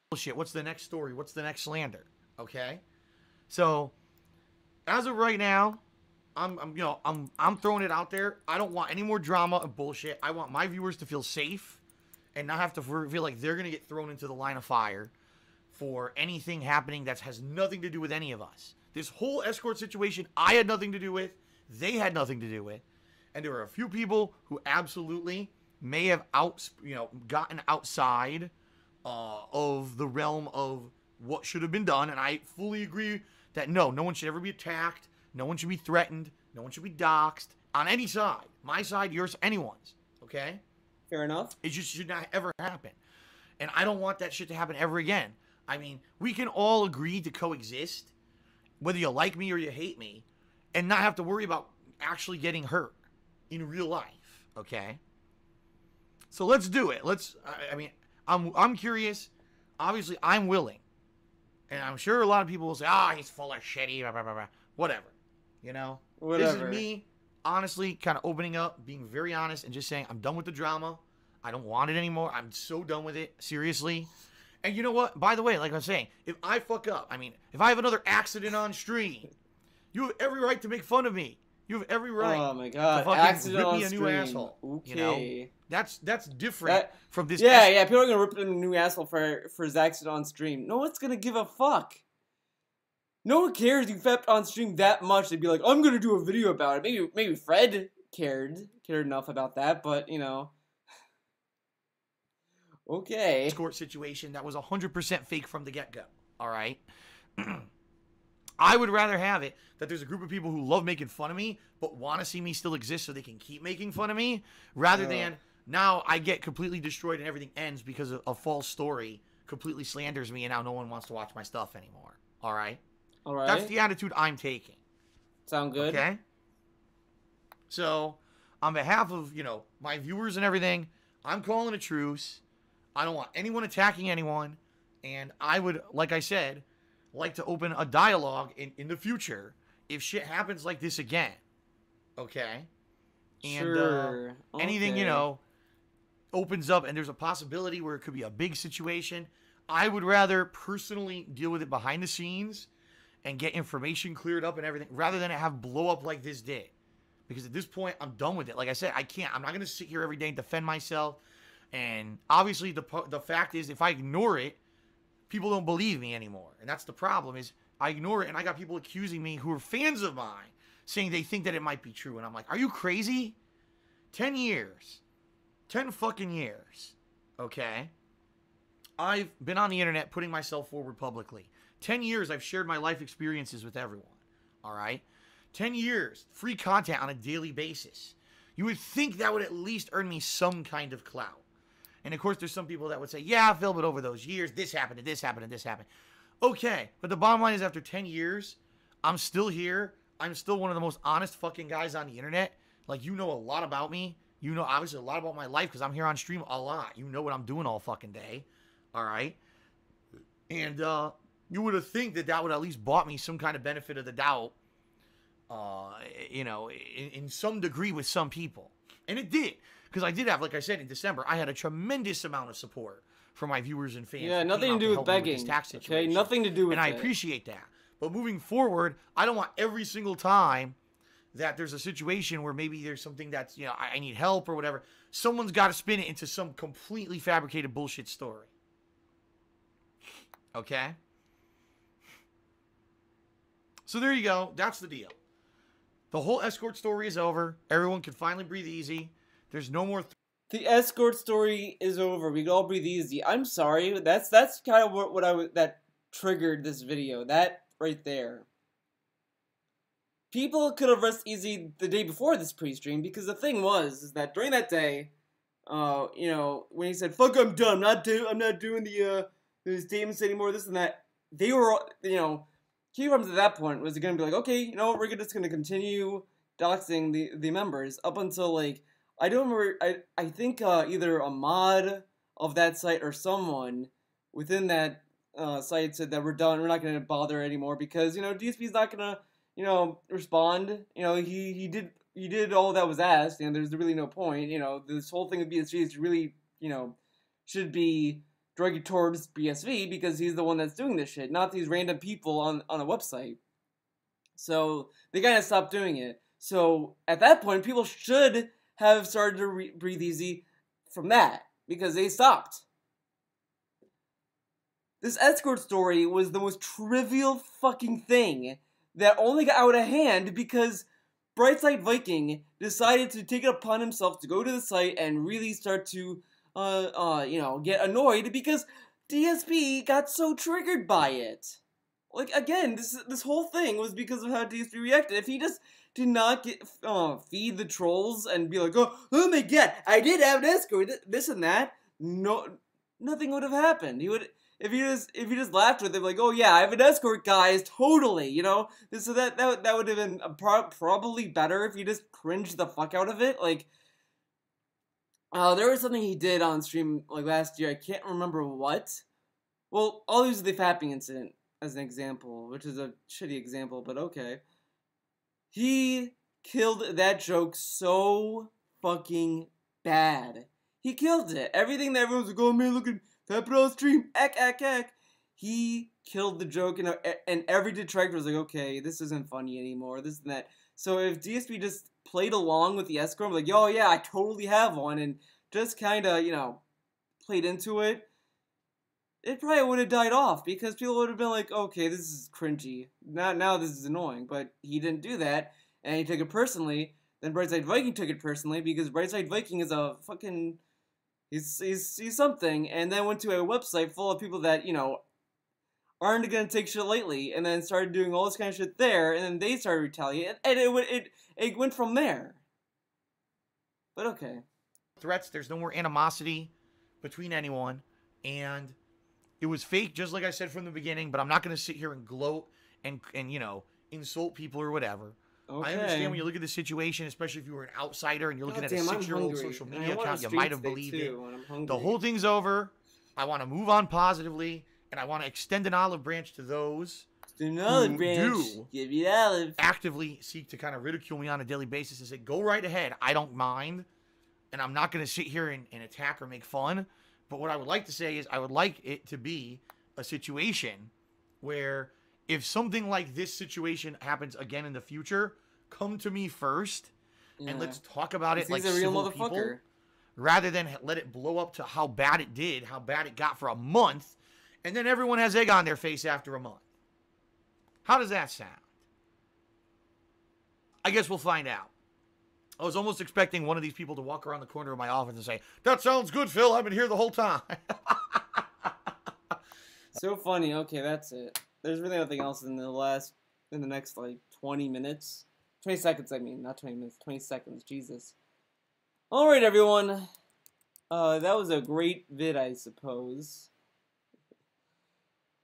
Bullshit. What's the next story? What's the next slander? Okay, so as of right now, I'm throwing it out there. I don't want any more drama and bullshit. I want my viewers to feel safe and not have to feel like they're gonna get thrown into the line of fire for anything happening that has nothing to do with any of us. This whole escort situation, I had nothing to do with. They had nothing to do with. And there were a few people who absolutely may have gotten outside of the realm of what should have been done. And I fully agree that no one should ever be attacked. No one should be threatened. No one should be doxxed on any side. My side, yours, anyone's. Okay? Fair enough. It just should not ever happen. And I don't want that shit to happen ever again. I mean, we can all agree to coexist, whether you like me or you hate me, and not have to worry about actually getting hurt in real life, okay? So let's do it. I'm curious. Obviously, I'm willing. And I'm sure a lot of people will say, he's full of shitty, blah, blah, blah, blah. Whatever. You know? Whatever. This is me, honestly, kind of opening up, being very honest, and just saying, I'm done with the drama. I don't want it anymore. I'm so done with it. Seriously. And you know what? By the way, like I'm saying, if I fuck up, if I have another accident on stream, you have every right to make fun of me. You have every right. Oh my god! To fucking Accident rip on me a stream. new asshole. Okay. You know? That's different from this. Yeah. People are gonna rip him a new asshole for his accident on stream. No one's gonna give a fuck. No one cares you fepped on stream that much. They'd be like, I'm gonna do a video about it. Maybe Fred cared enough about that, but you know. Okay. Escort situation that was 100% fake from the get-go. All right. I would rather have it that there's a group of people who love making fun of me but want to see me still exist so they can keep making fun of me, rather than now I get completely destroyed and everything ends because a false story completely slanders me and now no one wants to watch my stuff anymore. All right. That's the attitude I'm taking. Sound good? Okay. So, on behalf of my viewers and everything, I'm calling a truce. I don't want anyone attacking anyone, and I would, like I said, like to open a dialogue in the future if shit happens like this again. Okay? And sure. Anything, opens up and there's a possibility where it could be a big situation, I would rather personally deal with it behind the scenes and get information cleared up and everything, rather than it have blow up like this did. Because at this point, I'm done with it. Like I said, I'm not going to sit here every day and defend myself. And obviously, the fact is, if I ignore it, people don't believe me anymore. And that's the problem, is I ignore it, and I got people accusing me who are fans of mine, saying they think that it might be true. And I'm like, are you crazy? 10 years. 10 fucking years. Okay? I've been on the internet putting myself forward publicly. 10 years I've shared my life experiences with everyone. All right? 10 years. Free content on a daily basis. You would think that would at least earn me some kind of clout. And of course, there's some people that would say, yeah, Phil, but over those years, this happened, and this happened, and this happened. Okay, but the bottom line is, after 10 years, I'm still here. I'm still one of the most honest fucking guys on the internet. Like, you know a lot about me. You know, obviously, a lot about my life, because I'm here on stream a lot. You know what I'm doing all fucking day. All right? And you would have think that would at least bought me some kind of benefit of the doubt, in some degree with some people. And it did. Because I did have, like I said, in December, I had a tremendous amount of support from my viewers and fans. Yeah, nothing to do with begging. Okay, nothing to do with it. And I appreciate that. But moving forward, I don't want every single time that there's a situation where maybe there's something that's, I need help or whatever, someone's got to spin it into some completely fabricated bullshit story. Okay? So there you go. That's the deal. The whole escort story is over. Everyone can finally breathe easy. There's no more... The escort story is over. We can all breathe easy. I'm sorry. That's kind of what that triggered this video. That right there. People could have rested easy the day before this pre-stream, because the thing is that during that day, when he said, "Fuck, I'm done. I'm not doing the statements anymore. This and that." They were, key from to that point was going to be like, okay, we're just going to continue doxing the members up until, like, I don't remember, I think either Ahmad of that site or someone within that site said that we're done. We're not going to bother anymore because DSP's not going to respond. He did all that was asked, and there's really no point. This whole thing with BSV is really should be directed towards BSV because he's the one that's doing this shit, not these random people on a website. So they kind of stopped doing it. So at that point, people should have started to breathe easy from that because they stopped. This escort story was the most trivial fucking thing that only got out of hand because Brightside Viking decided to take it upon himself to go to the site and really start to, get annoyed because DSP got so triggered by it. Like, again, this whole thing was because of how DSP reacted. If he just did not feed the trolls and be like, oh my god, I did have an escort, this and that, no, nothing would have happened. He would, if he just laughed with him, like, oh yeah, I have an escort, guys, totally, so that would have been probably better if he just cringed the fuck out of it. Like, there was something he did on stream like last year. I can't remember what. Well, I'll use the fapping incident as an example, which is a shitty example, but okay. He killed that joke so fucking bad. He killed it. Everything that everyone was like, oh man, look at that on stream, ek. He killed the joke, and every detractor was like, okay, this isn't funny anymore, this and that. So if DSP just played along with the escort, like, oh yeah, I totally have one, and just kind of, played into it, it probably would have died off because people would have been like, okay, this is cringy. Now this is annoying. But he didn't do that, and he took it personally. Then Brightside Viking took it personally because Brightside Viking is a fucking... He's something. And then went to a website full of people that, aren't going to take shit lightly. And then started doing all this kind of shit there. And then they started retaliating. And it went from there. But okay. Threats, there's no more animosity between anyone. And... it was fake, just like I said from the beginning, but I'm not going to sit here and gloat and insult people or whatever. Okay. I understand when you look at the situation, especially if you were an outsider and you're looking at a 6-year-old social media account, you might have believed it. The whole thing's over. I want to move on positively, and I want to extend an olive branch to those who actively seek to kind of ridicule me on a daily basis and say, go right ahead. I don't mind, and I'm not going to sit here and attack or make fun. But what I would like to say is I would like it to be a situation where if something like this situation happens again in the future, come to me first and let's talk about it like civil people rather than let it blow up to how bad it did, how bad it got for a month, and then everyone has egg on their face after a month. How does that sound? I guess we'll find out. I was almost expecting one of these people to walk around the corner of my office and say, that sounds good, Phil. I've been here the whole time. So funny. Okay, that's it. There's really nothing else in the next, 20 minutes. 20 seconds, I mean. Not 20 minutes. 20 seconds. Jesus. All right, everyone. That was a great vid, I suppose.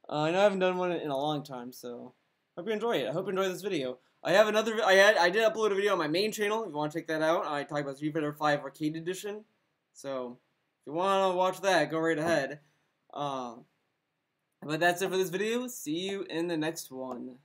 I know I haven't done one in a long time, so hope you enjoy it. I hope you enjoy this video. I have another. I did upload a video on my main channel. If you want to check that out, I talk about Street Fighter 5 Arcade Edition. So if you want to watch that, go right ahead. But that's it for this video. See you in the next one.